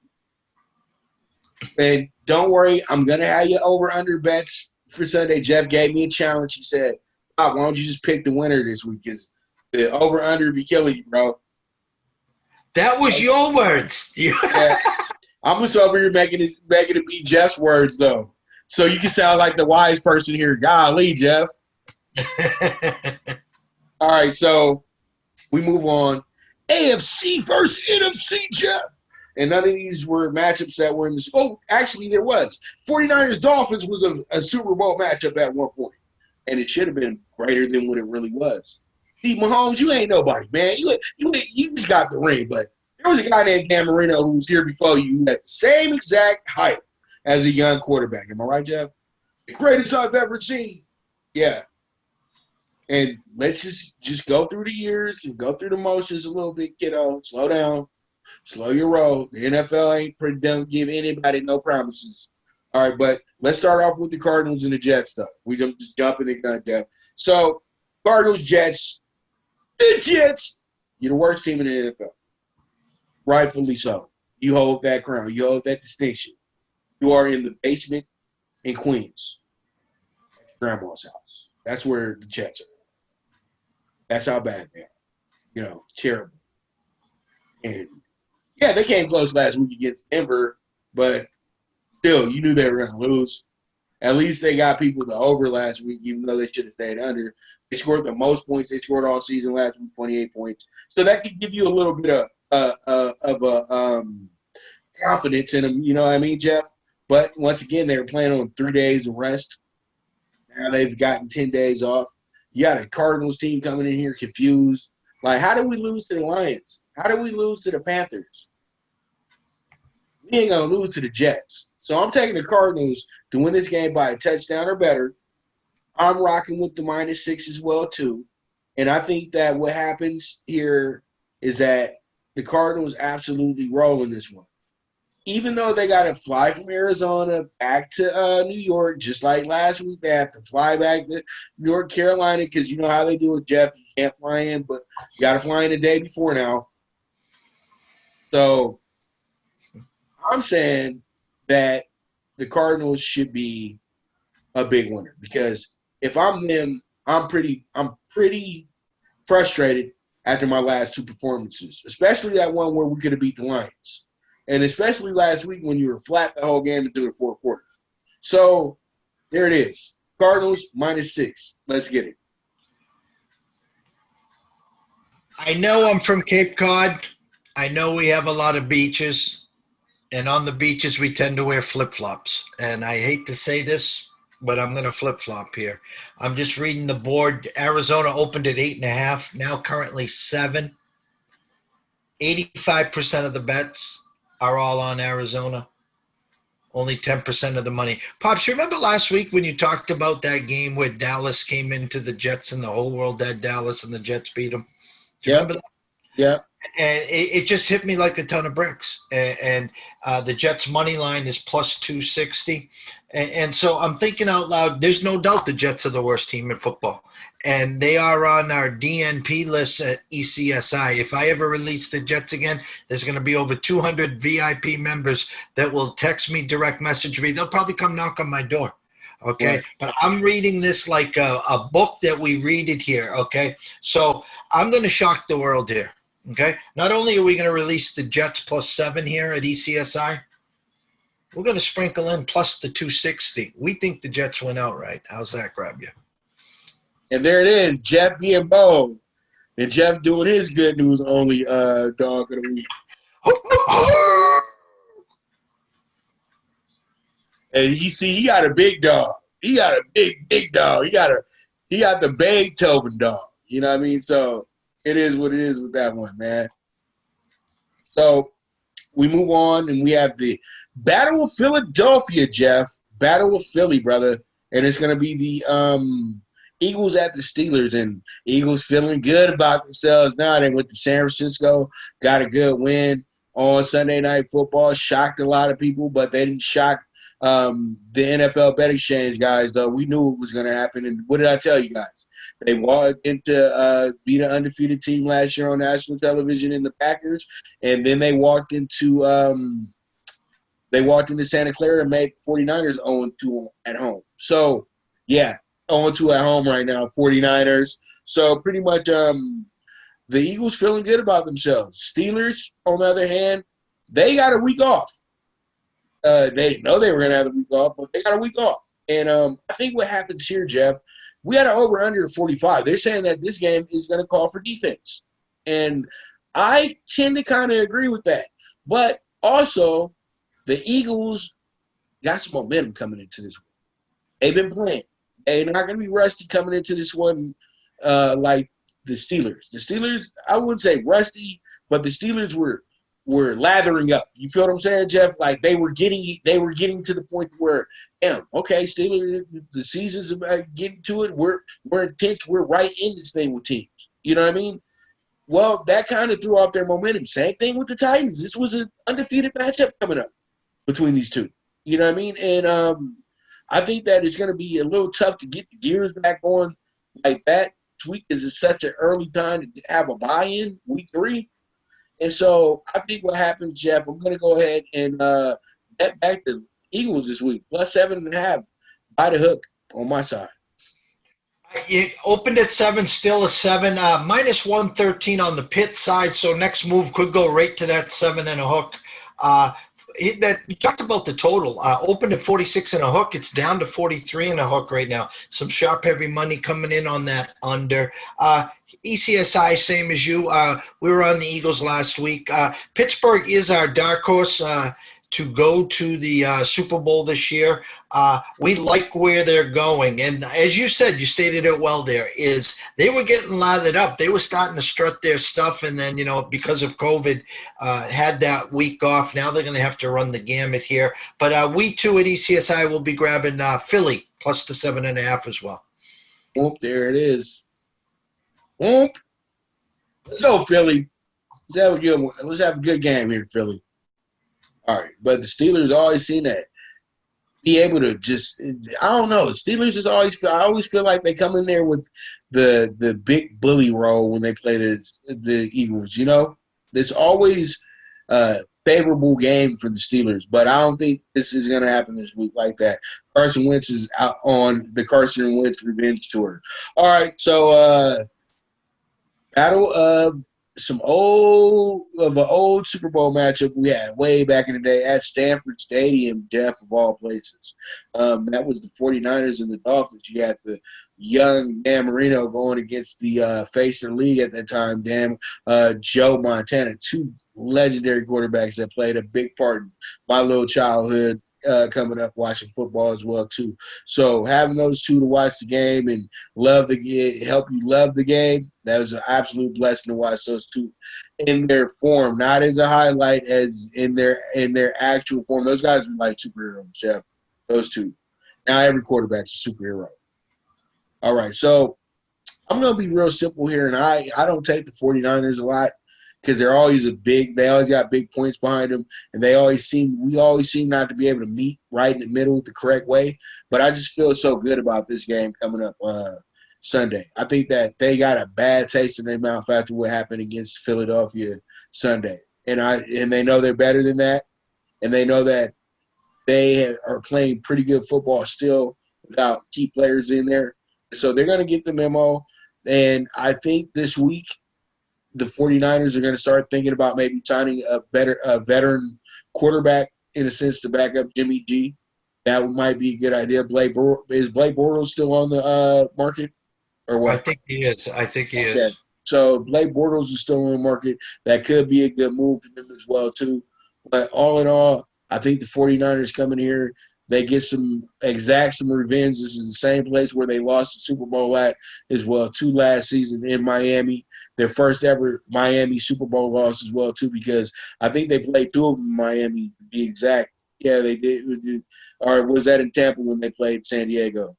and don't worry, I'm going to have you over-under bets for Sunday. Jeff gave me a challenge. He said, Bob, why don't you just pick the winner this week? Because the over-under be killing you, bro. That was your words. Yeah. I'm just over here making it be Jeff's words, though. So you can sound like the wise person here. Golly, Jeff. All right, so we move on. AFC versus NFC, Jeff. And none of these were matchups that were in the – oh, actually there was. 49ers-Dolphins was a Super Bowl matchup at one point, and it should have been greater than what it really was. Steve Mahomes, you ain't nobody, man. You just got the ring, but there was a guy named Dan Marino who was here before you who had the same exact height as a young quarterback. Am I right, Jeff? The greatest I've ever seen. Yeah. And let's just go through the years and go through the motions a little bit, kiddo. Slow down. Slow your roll. The NFL don't give anybody no promises. All right, but let's start off with the Cardinals and the Jets stuff. We just jumping the gun, Jeff. So, Cardinals, Jets. The Jets. You're the worst team in the NFL. Rightfully so. You hold that crown. You hold that distinction. You are in the basement in Queens. Grandma's house. That's where the Jets are. That's how bad they are. Terrible. And, yeah, they came close last week against Denver, but still, you knew they were going to lose. At least they got people to over last week, even though they should have stayed under. They scored the most points they scored all season last week, 28 points. So that could give you a little bit of confidence in them, you know what I mean, Jeff? But once again, they were playing on 3 days of rest. Now they've gotten 10 days off. You got a Cardinals team coming in here confused. Like, how did we lose to the Lions? How did we lose to the Panthers? We ain't going to lose to the Jets. So I'm taking the Cardinals to win this game by a touchdown or better. I'm rocking with the -6 as well, too. And I think that what happens here is that the Cardinals absolutely roll in this one. Even though they got to fly from Arizona back to New York, just like last week, they have to fly back to North Carolina because you know how they do it, Jeff. You can't fly in, but you got to fly in the day before now. So I'm saying that the Cardinals should be a big winner because if I'm them, I'm pretty frustrated after my last two performances, especially that one where we could have beat the Lions. And especially last week when you were flat the whole game into the fourth quarter. So there it is. Cardinals -6. Let's get it. I know I'm from Cape Cod. I know we have a lot of beaches. And on the beaches, we tend to wear flip-flops. And I hate to say this, but I'm going to flip-flop here. I'm just reading the board. Arizona opened at 8.5, now currently 7. 85% of the bets are all on Arizona. Only 10% of the money. Pops, you remember last week when you talked about that game where Dallas came into the Jets and the whole world had Dallas and the Jets beat them? Do you remember that? Yeah. And it just hit me like a ton of bricks. And the Jets' money line is +260. And so I'm thinking out loud, there's no doubt the Jets are the worst team in football. And they are on our DNP list at ECSI. If I ever release the Jets again, there's going to be over 200 VIP members that will text me, direct message me. They'll probably come knock on my door. Okay, right. But I'm reading this like a book that we read it here. Okay, so I'm going to shock the world here. Okay. Not only are we going to release the Jets +7 here at ECSI, we're going to sprinkle in plus the 260. We think the Jets win outright. How's that grab you? And there it is, Jeff being bold. And Jeff doing his good news only dog of the week. And you see, he got a big dog. He got a big dog. He got the Beethoven dog. You know what I mean? So it is what it is with that one, man. So we move on, and we have the Battle of Philadelphia, Jeff. Battle of Philly, brother. And it's going to be the Eagles at the Steelers, and Eagles feeling good about themselves now. They went to San Francisco, got a good win on Sunday Night Football, shocked a lot of people, but they didn't shock the NFL bet exchange guys, though. We knew it was going to happen, and what did I tell you guys? They walked into beat an undefeated team last year on national television in the Packers, and then they walked into Santa Clara and made 49ers 0-2 at home. So, yeah, 0-2 at home right now, 49ers. So pretty much the Eagles feeling good about themselves. Steelers, on the other hand, they got a week off. They didn't know they were going to have a week off, but they got a week off. And I think what happens here, Jeff, we had an over-under of 45. They're saying that this game is going to call for defense. And I tend to kind of agree with that. But also, the Eagles got some momentum coming into this one. They've been playing. They're not going to be rusty coming into this one like the Steelers. The Steelers, I wouldn't say rusty, but the Steelers were lathering up. You feel what I'm saying, Jeff? Like they were getting to the point where, damn, okay, Steelers, the season's about getting to it. We're intense. We're right in this thing with teams. You know what I mean? Well, that kind of threw off their momentum. Same thing with the Titans. This was an undefeated matchup coming up between these two. You know what I mean? And I think that it's going to be a little tough to get the gears back on like that. This week is such an early time to have a buy-in, week 3. And so I think what happens, Jeff, I'm going to go ahead and bet back the Eagles this week, plus 7.5 by the hook on my side. It opened at 7, still a 7, minus 113 on the pit side. So next move could go right to that 7 and a hook. We talked about the total. Opened at 46 and a hook. It's down to 43 and a hook right now. Some sharp, heavy money coming in on that under. ECSI, same as you. We were on the Eagles last week. Pittsburgh is our dark horse to go to the Super Bowl this year. We like where they're going. And as you said, you stated it well there, is they were getting lathered up. They were starting to strut their stuff. And then, because of COVID, had that week off. Now they're going to have to run the gamut here. But we, too, at ECSI will be grabbing Philly plus the 7.5 as well. Whoop, there it is. Whoop. Let's go, Philly. Let's have a good one. Let's have a good game here, Philly. All right, but the Steelers always seem to be able to just – I don't know. The Steelers just always – I always feel like they come in there with the big bully role when they play the Eagles, It's always a favorable game for the Steelers, but I don't think this is going to happen this week like that. Carson Wentz is out on the Carson Wentz revenge tour. All right, so battle of an old Super Bowl matchup we had way back in the day at Stanford Stadium, Jeff, of all places. That was the 49ers and the Dolphins. You had the young Dan Marino going against the face of the league at that time, Joe Montana, 2 legendary quarterbacks that played a big part in my little childhood coming up watching football as well, too. So having those 2 to watch the game and help you love the game, that was an absolute blessing to watch those 2 in their form, not as a highlight, as in their actual form. Those guys were like superheroes, Jeff. Those 2. Now every quarterback's a superhero. All right, so I'm going to be real simple here, and I don't take the 49ers a lot because they always got big points behind them, and we always seem not to be able to meet right in the middle the correct way. But I just feel so good about this game coming up Sunday. I think that they got a bad taste in their mouth after what happened against Philadelphia Sunday, and they know they're better than that, and they know that they are playing pretty good football still without key players in there. So they're going to get the memo, and I think this week the 49ers are going to start thinking about maybe signing a veteran quarterback, in a sense, to back up Jimmy G. That might be a good idea. Is Blake Bortles still on the market, or what? I think he is. Okay. So Blake Bortles is still on the market. That could be a good move for them as well, too. But all in all, I think the 49ers come in here. They get exact some revenge. This is the same place where they lost the Super Bowl at as well, too, last season in Miami. Their first ever Miami Super Bowl loss as well, too, because I think they played 2 of them in Miami, to be exact. Yeah, they did. Or was that in Tampa when they played San Diego?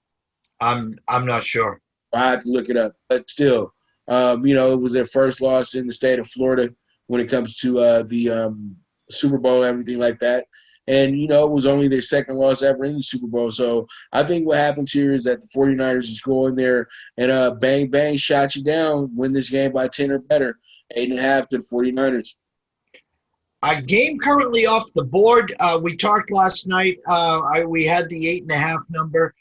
I'm not sure. I have to look it up. But still, it was their first loss in the state of Florida when it comes to the Super Bowl and everything like that. And, it was only their second loss ever in the Super Bowl. So I think what happens here is that the 49ers just go in there and bang, bang, shot you down, win this game by 10 or better, 8.5 to the 49ers. A game currently off the board. We talked last night. We had the 8.5 number.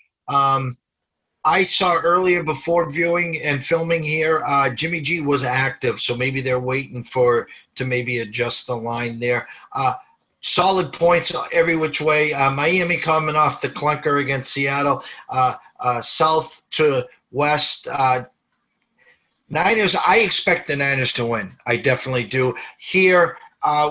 I saw earlier before viewing and filming here, Jimmy G was active, so maybe they're waiting to maybe adjust the line there. Solid points every which way. Miami coming off the clunker against Seattle. South to west. Niners, I expect the Niners to win. I definitely do. Here,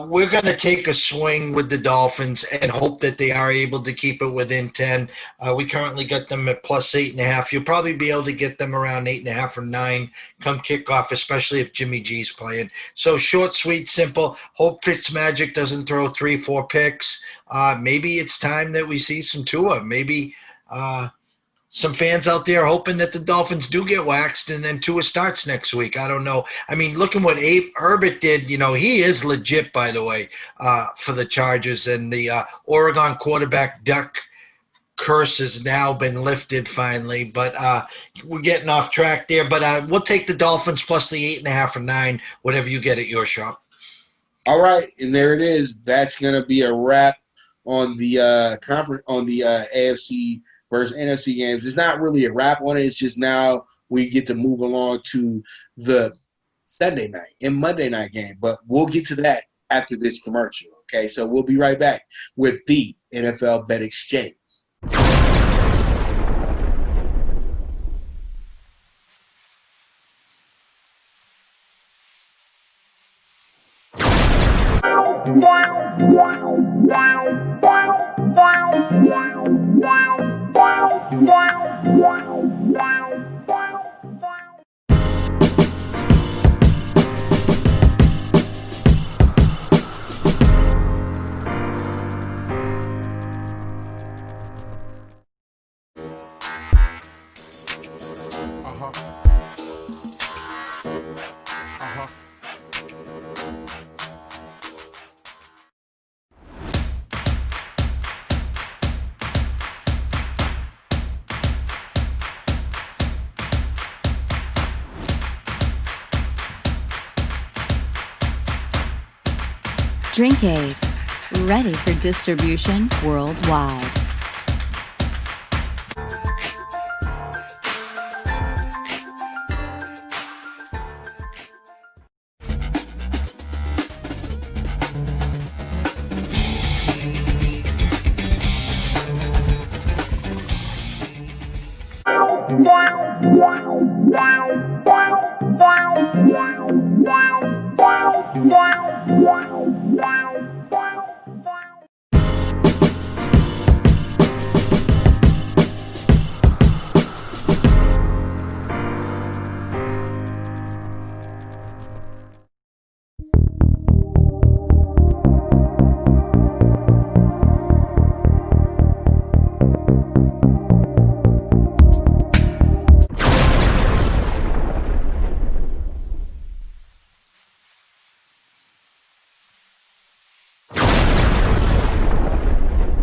we're going to take a swing with the Dolphins and hope that they are able to keep it within 10. We currently got them at plus 8.5. You'll probably be able to get them around 8.5 or 9 come kickoff, especially if Jimmy G's playing. So short, sweet, simple. Hope Fitzmagic doesn't throw 3-4 picks. Maybe it's time that we see some Tua. Maybe some fans out there hoping that the Dolphins do get waxed and then Tua starts next week. I don't know. I mean, looking what Abe Herbert did, he is legit, by the way, for the Chargers. And the Oregon quarterback duck curse has now been lifted finally. But we're getting off track there. But we'll take the Dolphins plus the 8.5 or 9, whatever you get at your shop. All right, and there it is. That's going to be a wrap on the conference, on the AFC versus NFC games. It's not really a wrap on it. It's just now we get to move along to the Sunday night and Monday night game. But we'll get to that after this commercial. Okay, so we'll be right back with the NFL Bet Exchange. Drinkade, ready for distribution worldwide.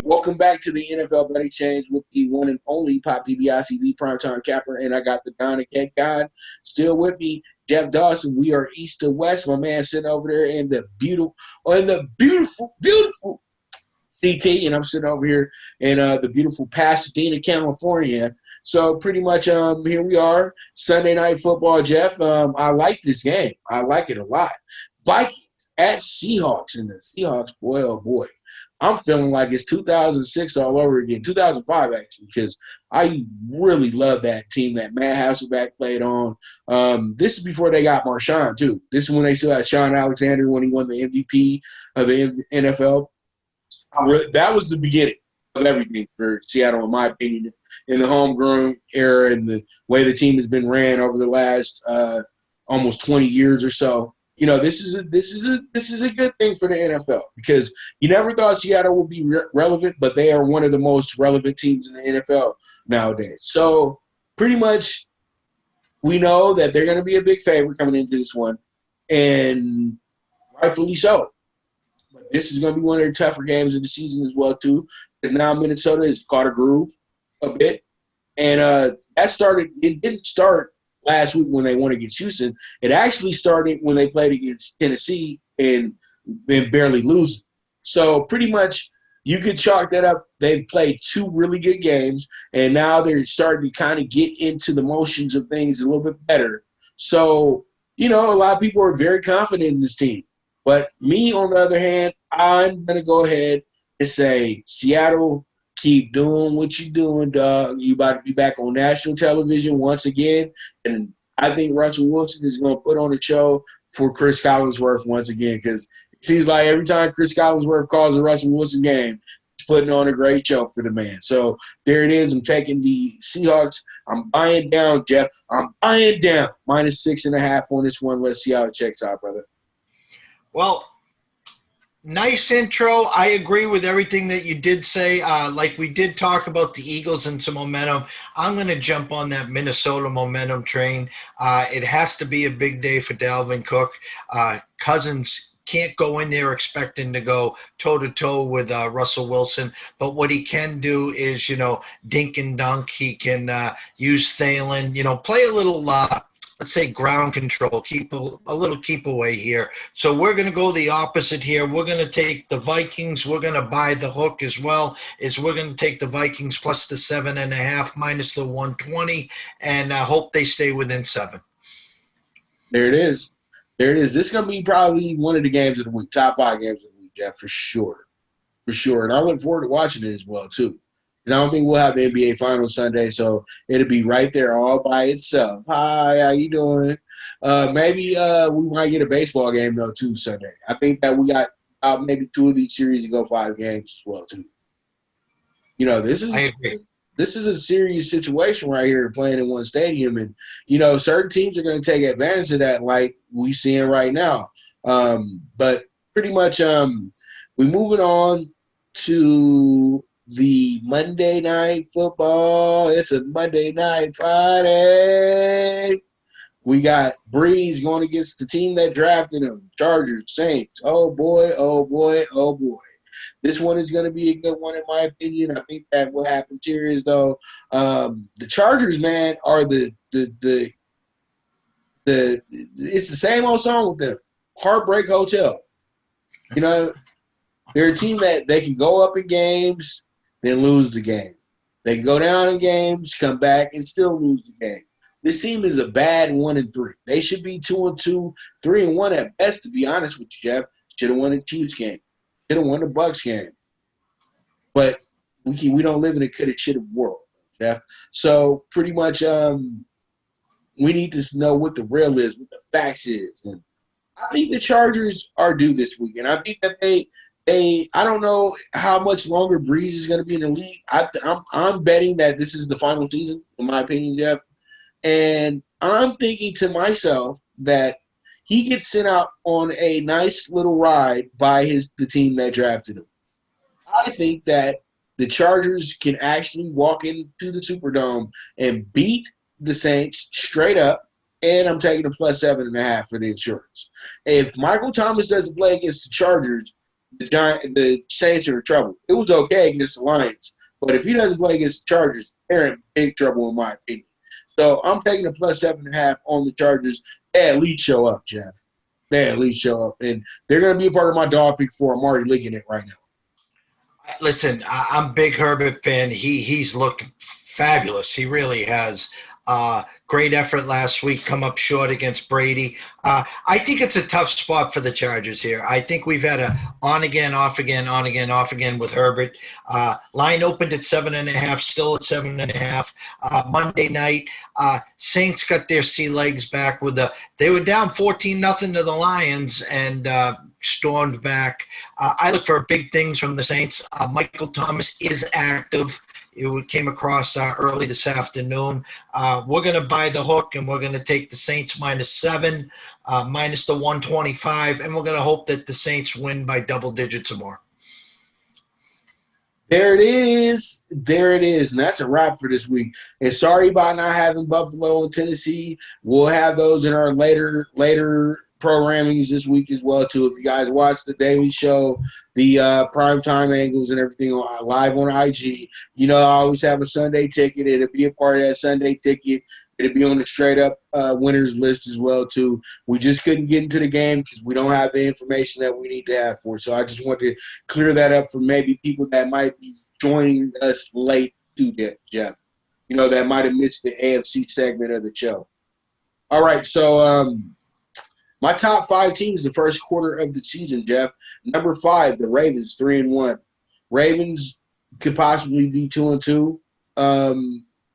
Welcome back to the NFL Bet Exchange with the one and only Pop DiBiase, the primetime capper, and I got the Don and Cake God still with me, Jeff Dawson. We are east to west. My man sitting over there in the beautiful CT, and I'm sitting over here in the beautiful Pasadena, California. So pretty much here we are, Sunday Night Football, Jeff. I like this game. I like it a lot. Vikings at Seahawks, and the Seahawks, boy, oh boy. I'm feeling like it's 2006 all over again, 2005 actually, because I really love that team that Matt Hasselbeck played on. This is before they got Marshawn, too. This is when they still had Sean Alexander when he won the MVP of the NFL. That was the beginning of everything for Seattle, in my opinion, in the homegrown era and the way the team has been ran over the last almost 20 years or so. You know, this is a good thing for the NFL because you never thought Seattle would be relevant, but they are one of the most relevant teams in the NFL nowadays. So pretty much we know that they're going to be a big favorite coming into this one, and rightfully so. But this is going to be one of their tougher games of the season as well, too, because now Minnesota has caught a groove a bit. And it didn't start last week when they won against Houston. It actually started when they played against Tennessee and barely losing. So pretty much you could chalk that up. They've played two really good games, and now they're starting to kind of get into the motions of things a little bit better. So, you know, a lot of people are very confident in this team. But me, on the other hand, I'm going to go ahead and say, Seattle, keep doing what you're doing, dog. You about to be back on national television once again. And I think Russell Wilson is going to put on a show for Chris Collinsworth once again because it seems like every time Chris Collinsworth calls a Russell Wilson game, he's putting on a great show for the man. So there it is. I'm taking the Seahawks. I'm buying down, Jeff. I'm buying down -6.5 on this one. Let's see how it checks out, brother. Well, nice intro. I agree with everything that you did say. Like we did talk about the Eagles and some momentum. I'm going to jump on that Minnesota momentum train. It has to be a big day for Dalvin Cook. Cousins can't go in there expecting to go toe-to-toe with Russell Wilson. But what he can do is, you know, dink and dunk. He can use Thielen, you know, play a little let's say ground control, keep a little keep away here. So we're going to go the opposite here. We're going to take the Vikings. We're going to buy the hook as well. We're going to take the Vikings plus the 7.5 minus the 120 and hope they stay within 7. There it is. There it is. This is going to be probably one of the games of the week, top 5 games of the week, Jeff, for sure. For sure. And I look forward to watching it as well, too. Because I don't think we'll have the NBA Finals Sunday, so it'll be right there all by itself. Hi, how you doing? Maybe we might get a baseball game, though, too, Sunday. I think that we got maybe 2 of these series to go 5 games as well, too. You know, this is a serious situation right here, playing in one stadium. And, you know, certain teams are going to take advantage of that like we seeing right now. But pretty much we're moving on to – the Monday Night Football. It's a Monday night party. We got Breeze going against the team that drafted him, Chargers, Saints. Oh, boy, oh, boy, oh, boy. This one is going to be a good one in my opinion. I think that what happens here is, though, the Chargers, man, are it's the same old song with them, Heartbreak Hotel. You know, they're a team that they can go up in games, then lose the game. They can go down in games, come back, and still lose the game. This team is a bad 1-3. They should be 2-2, 3-1 at best, to be honest with you, Jeff. Should have won the Chiefs game. Should have won the BUCS game. But we don't live in a coulda, shoulda world, Jeff. So pretty much we need to know what the real is, what the facts is. And I think the Chargers are due this week. And I think that I don't know how much longer Breeze is going to be in the league. I'm betting that this is the final season, in my opinion, Jeff. And I'm thinking to myself that he gets sent out on a nice little ride by the team that drafted him. I think that the Chargers can actually walk into the Superdome and beat the Saints straight up. And I'm taking a plus 7.5 for the insurance. If Michael Thomas doesn't play against the Chargers, the Saints are in trouble. It was okay against the Lions, but if he doesn't play against the Chargers, they're in big trouble in my opinion. So I'm taking a plus 7.5 on the Chargers. They at least show up, Jeff. They at least show up, and they're going to be a part of my dog pick for. I'm already licking it right now. Listen, I'm a big Herbert fan. He's looked fabulous. He really has. Great effort last week, come up short against Brady. I think it's a tough spot for the Chargers here. I think we've had a on again, off again, on again, off again with Herbert. Line opened at 7.5, still at 7.5. Monday night, Saints got their sea legs back they were down 14-0 to the Lions and stormed back. I look for big things from the Saints. Michael Thomas is active. It came across early this afternoon. We're going to buy the hook, and we're going to take the Saints -7, minus the 125, and we're going to hope that the Saints win by double digits or more. There it is. There it is. And that's a wrap for this week. And sorry about not having Buffalo and Tennessee. We'll have those in our later programmings this week as well, too. If you guys watch the Daily Show, the primetime angles and everything live on IG, I always have a Sunday ticket. It'll be a part of that Sunday ticket. It'll be on the straight-up winners list as well, too. We just couldn't get into the game because we don't have the information that we need to have for it. So I just wanted to clear that up for maybe people that might be joining us late to that, Jeff. That might have missed the AFC segment of the show. All right, so my top 5 teams the first quarter of the season, Jeff. Number 5, the Ravens, 3-1. Ravens could possibly be 2-2.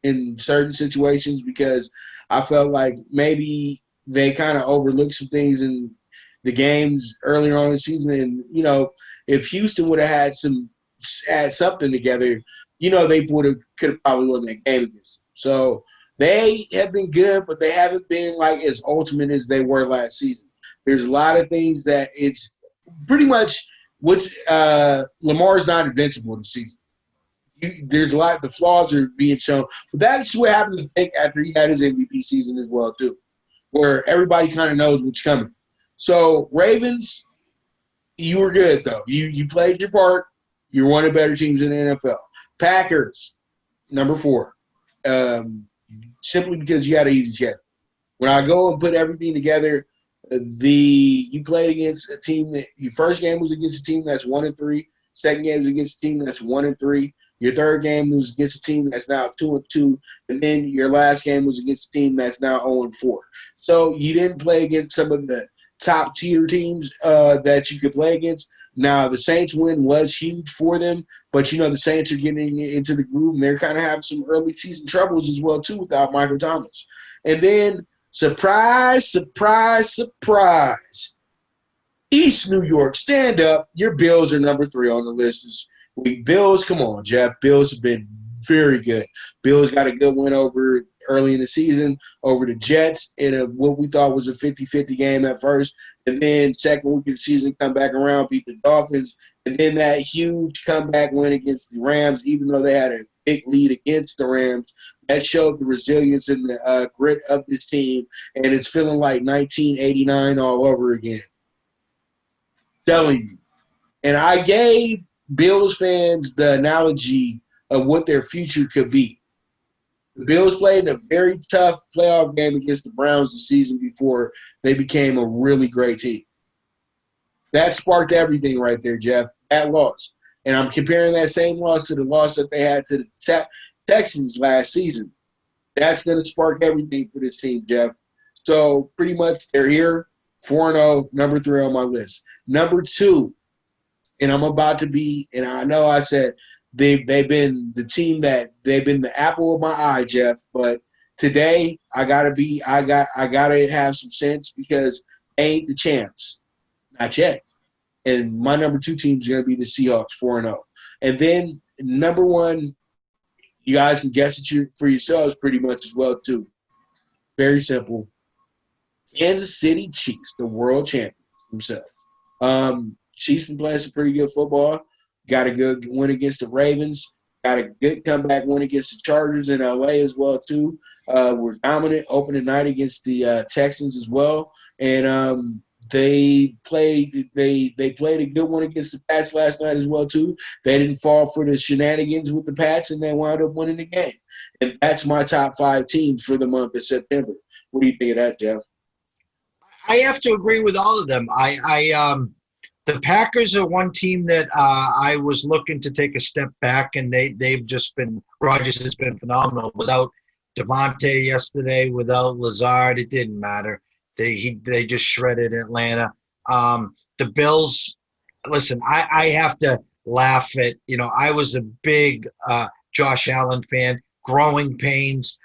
In certain situations because I felt like maybe they kind of overlooked some things in the games earlier on in the season. And, if Houston would have had something together, they could have probably won that game against them. So they have been good, but they haven't been like as ultimate as they were last season. There's a lot of things that it's pretty much Lamar's not invincible this season. There's a lot – the flaws are being shown. But that's what happened to Vic after he had his MVP season as well too, where everybody kind of knows what's coming. So, Ravens, you were good though. You played your part. You're one of the better teams in the NFL. Packers, number 4, simply because you had an easy schedule. When I go and put everything together, you played against a team that – your first game was against a team that's 1-3. Second game was against a team that's 1-3. Your third game was against a team that's now 2-2, and then your last game was against a team that's now 0-4. So you didn't play against some of the top-tier teams that you could play against. Now, the Saints win was huge for them, but, the Saints are getting into the groove, and they're kind of having some early season troubles as well, too, without Michael Thomas. And then, surprise, surprise, surprise, East New York, stand up. Your Bills are number 3 on the list. Bills, come on, Jeff. Bills have been very good. Bills got a good win over early in the season over the Jets in what we thought was a 50-50 game at first. And then second week of the season, come back around, beat the Dolphins. And then that huge comeback win against the Rams, even though they had a big lead against the Rams. That showed the resilience and the grit of this team. And it's feeling like 1989 all over again. Telling you. And I gave Bills fans the analogy of what their future could be. The Bills played in a very tough playoff game against the Browns the season before they became a really great team. That sparked everything right there, Jeff. That loss. And I'm comparing that same loss to the loss that they had to the Texans last season. That's going to spark everything for this team, Jeff. So pretty much they're here, 4-0, number 3 on my list. Number 2, and I'm about to be, and I know I said they've been the team that they've been the apple of my eye, Jeff. But today I gotta have some sense because they ain't the champs, not yet. And my number 2 team is gonna be the Seahawks, 4-0. And then number 1, you guys can guess it for yourselves pretty much as well too. Very simple. Kansas City Chiefs, the world champions themselves. Chiefs been playing some pretty good football. Got a good win against the Ravens. Got a good comeback win against the Chargers in LA as well too. We're dominant opening night against the Texans as well, and they played a good one against the Pats last night as well too. They didn't fall for the shenanigans with the Pats, and they wound up winning the game. And that's my top 5 teams for the month of September. What do you think of that, Jeff? I have to agree with all of them. The Packers are one team that I was looking to take a step back, and they've just been – Rodgers has been phenomenal. Without Devontae yesterday, without Lazard, it didn't matter. They just shredded Atlanta. The Bills – listen, I have to laugh at – I was a big Josh Allen fan, growing pains,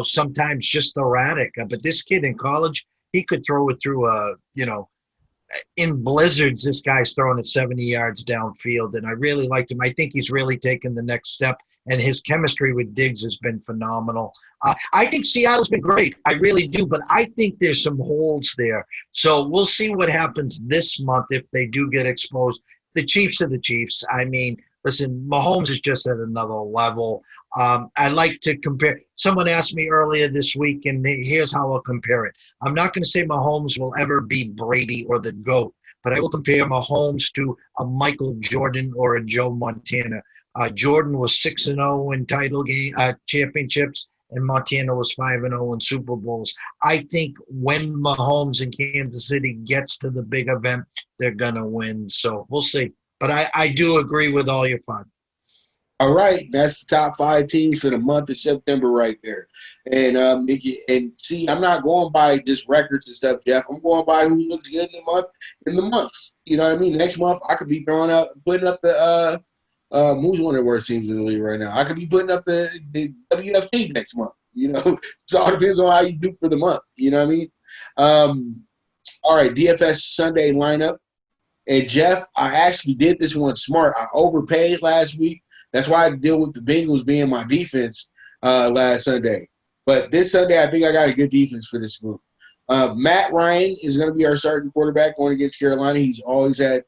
sometimes just erratic. But this kid in college, he could throw it through in blizzards, this guy's throwing it 70 yards downfield, and I really liked him. I think he's really taken the next step, and his chemistry with Diggs has been phenomenal. I think Seattle's been great. I really do, but I think there's some holes there. So we'll see what happens this month if they do get exposed. The Chiefs are the Chiefs. I mean, listen, Mahomes is just at another level. I like to compare. Someone asked me earlier this week, and here's how I'll compare it. I'm not going to say Mahomes will ever be Brady or the GOAT, but I will compare Mahomes to a Michael Jordan or a Joe Montana. Jordan was 6-0 in title game championships, and Montana was 5-0 in Super Bowls. I think when Mahomes in Kansas City gets to the big event, they're going to win. So we'll see. But I do agree with all your fun. All right, that's the top 5 teams for the month of September right there. And see, I'm not going by just records and stuff, Jeff. I'm going by who looks good in the months. You know what I mean? Next month, I could be putting up the who's one of the worst teams in the league right now. I could be putting up the WFT next month. It all depends on how you do for the month. You know what I mean? All right, DFS Sunday lineup. And Jeff, I actually did this one smart. I overpaid last week. That's why I had to deal with the Bengals being my defense last Sunday. But this Sunday, I think I got a good defense for this move. Matt Ryan is going to be our starting quarterback going against Carolina. He's always had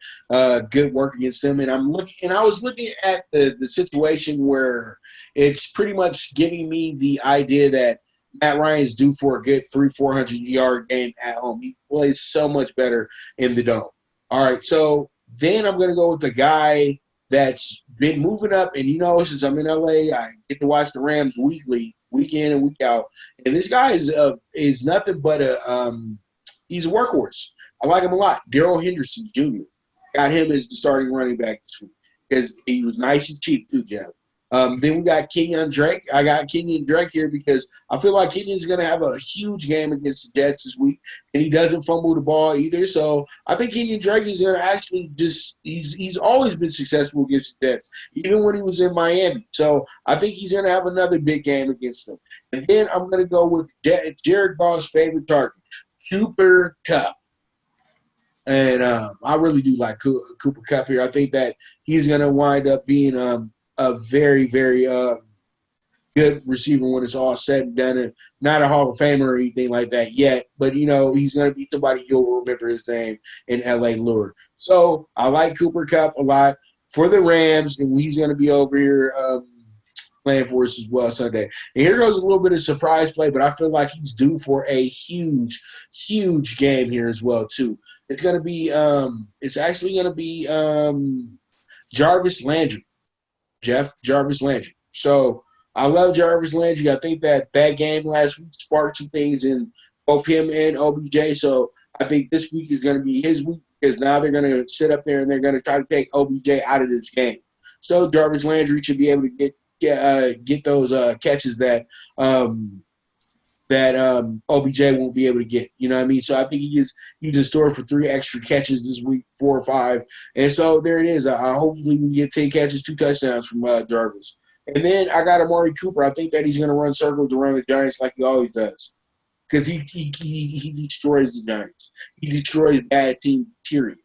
good work against them. And I was looking at the situation where it's pretty much giving me the idea that Matt Ryan is due for a good 300-400-yard game at home. He plays so much better in the dome. All right, so then I'm going to go with the guy that's been moving up. And, since I'm in L.A., I get to watch the Rams weekly, week in and week out. And this guy is nothing but he's a workhorse. I like him a lot. Darrell Henderson Jr. Got him as the starting running back this week because he was nice and cheap too, Jeff. Then we got Kenyon Drake. I got Kenyon Drake here because I feel like Kenyon's going to have a huge game against the Jets this week, and he doesn't fumble the ball either. So I think Kenyon Drake is going to actually he's always been successful against the Jets, even when he was in Miami. So I think he's going to have another big game against them. And then I'm going to go with Jared Goff's favorite target, Cooper Kupp. And I really do like Cooper Kupp here. I think that he's going to wind up being a very, very good receiver when it's all said and done. And not a Hall of Famer or anything like that yet, but, he's going to be somebody you'll remember his name in L.A. Lure. So I like Cooper Kupp a lot for the Rams, and he's going to be over here playing for us as well Sunday. And here goes a little bit of surprise play, but I feel like he's due for a huge, huge game here as well too. It's going to be it's actually going to be Jarvis Landry. Jarvis Landry. So I love Jarvis Landry. I think that game last week sparked some things in both him and OBJ. So I think this week is going to be his week because now they're going to sit up there and they're going to try to take OBJ out of this game. So Jarvis Landry should be able to get those catches that OBJ won't be able to get. You know what I mean? So I think he's in store for 3 extra catches this week, 4 or 5. And so there it is. Hopefully we can get 10 catches, 2 touchdowns from Jarvis. And then I got Amari Cooper. I think that he's going to run circles around the Giants like he always does because he destroys the Giants. He destroys bad teams, period.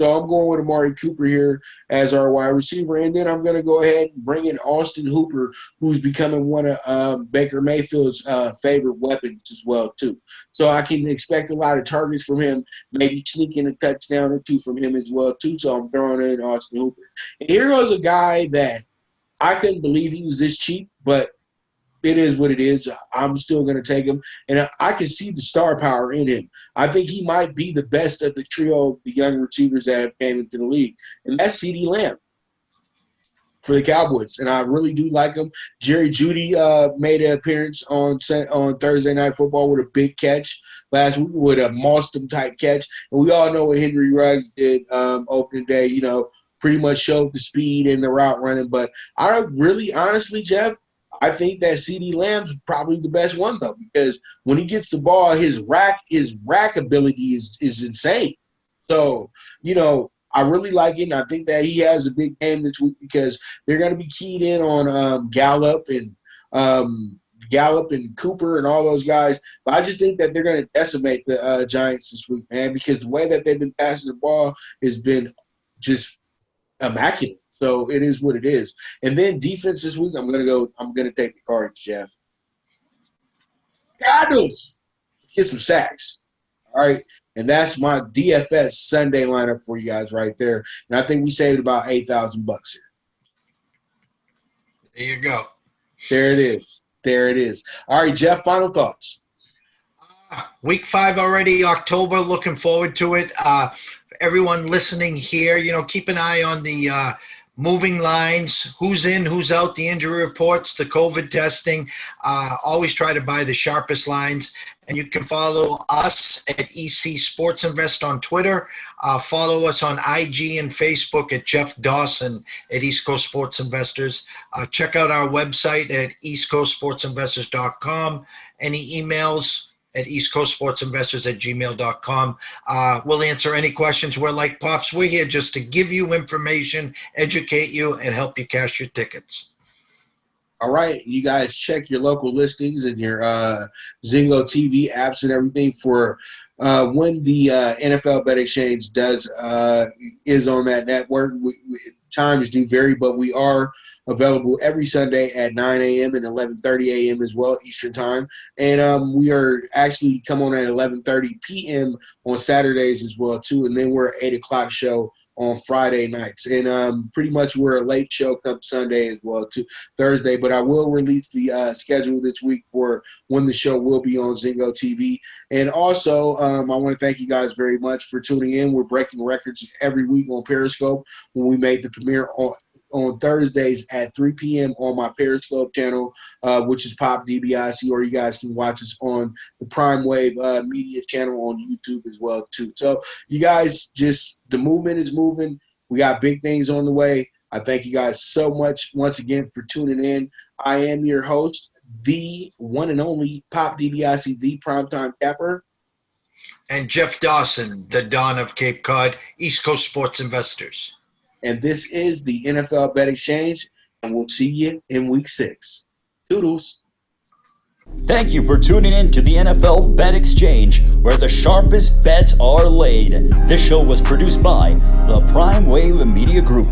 So I'm going with Amari Cooper here as our wide receiver. And then I'm going to go ahead and bring in Austin Hooper, who's becoming one of Baker Mayfield's favorite weapons as well, too. So I can expect a lot of targets from him, maybe sneaking a touchdown or 2 from him as well, too. So I'm throwing in Austin Hooper. And here goes a guy that I couldn't believe he was this cheap, but it is what it is. I'm still going to take him. And I can see the star power in him. I think he might be the best of the trio of the young receivers that have came into the league. And that's CeeDee Lamb. for the Cowboys, and I really do like him. Jerry Jeudy made an appearance on Thursday Night Football with a big catch last week, with a Mauston type catch. And we all know what Henry Ruggs did opening day. You know, pretty much showed the speed and the route running. But I really, honestly, Jeff, I think that CeeDee Lamb's probably the best one though, because when he gets the ball, his rack ability is insane. So, you know, I really like it, and I think that he has a big game this week because they're going to be keyed in on Gallup and Cooper and all those guys. But I just think that they're going to decimate the Giants this week, man, because the way that they've been passing the ball has been just immaculate. So it is what it is. And then defense this week, I'm going to take the Cards, Jeff. Cardinals get some sacks. All right. And that's my DFS Sunday lineup for you guys right there. And I think we saved about $8,000 here. There you go. There it is. There it is. All right, Jeff, final thoughts. Week 5 already, October. Looking forward to it. Everyone listening here, you know, keep an eye on the moving lines, who's in, who's out, the injury reports, the COVID testing. Always try to buy the sharpest lines. And you can follow us at EC Sports Invest on Twitter. Follow us on IG and Facebook at Jeff Dawson at East Coast Sports Investors. Check out our website at eastcoastsportsinvestors.com. Any emails at eastcoastsportsinvestors@gmail.com. We'll answer any questions. We're like Pops. We're here just to give you information, educate you, and help you cash your tickets. All right, you guys check your local listings and your Zingo TV apps and everything for when the NFL Bet Exchange is on that network. Times do vary, but we are available every Sunday at 9 a.m. and 11:30 a.m. as well, Eastern Time. And we are actually come on at 11:30 p.m. on Saturdays as well, too. And then we're an 8 o'clock show on Friday nights. And pretty much we're a late show come Sunday as well, too, Thursday. But I will release the schedule this week for when the show will be on Zingo TV. And also, I want to thank you guys very much for tuning in. We're breaking records every week on Periscope when we made the premiere on Thursdays at 3 p.m. on my Periscope channel, which is Pop DBIC, or you guys can watch us on the Prime Wave Media channel on YouTube as well, too. So you guys, just the movement is moving. We got big things on the way. I thank you guys so much once again for tuning in. I am your host, the one and only Pop DBIC, the Primetime Capper. And Jeff Dawson, the Don of Cape Cod, East Coast Sports Investors. And this is the NFL Bet Exchange, and we'll see you in Week 6. Toodles. Thank you for tuning in to the NFL Bet Exchange, where the sharpest bets are laid. This show was produced by the Prime Wave Media Group.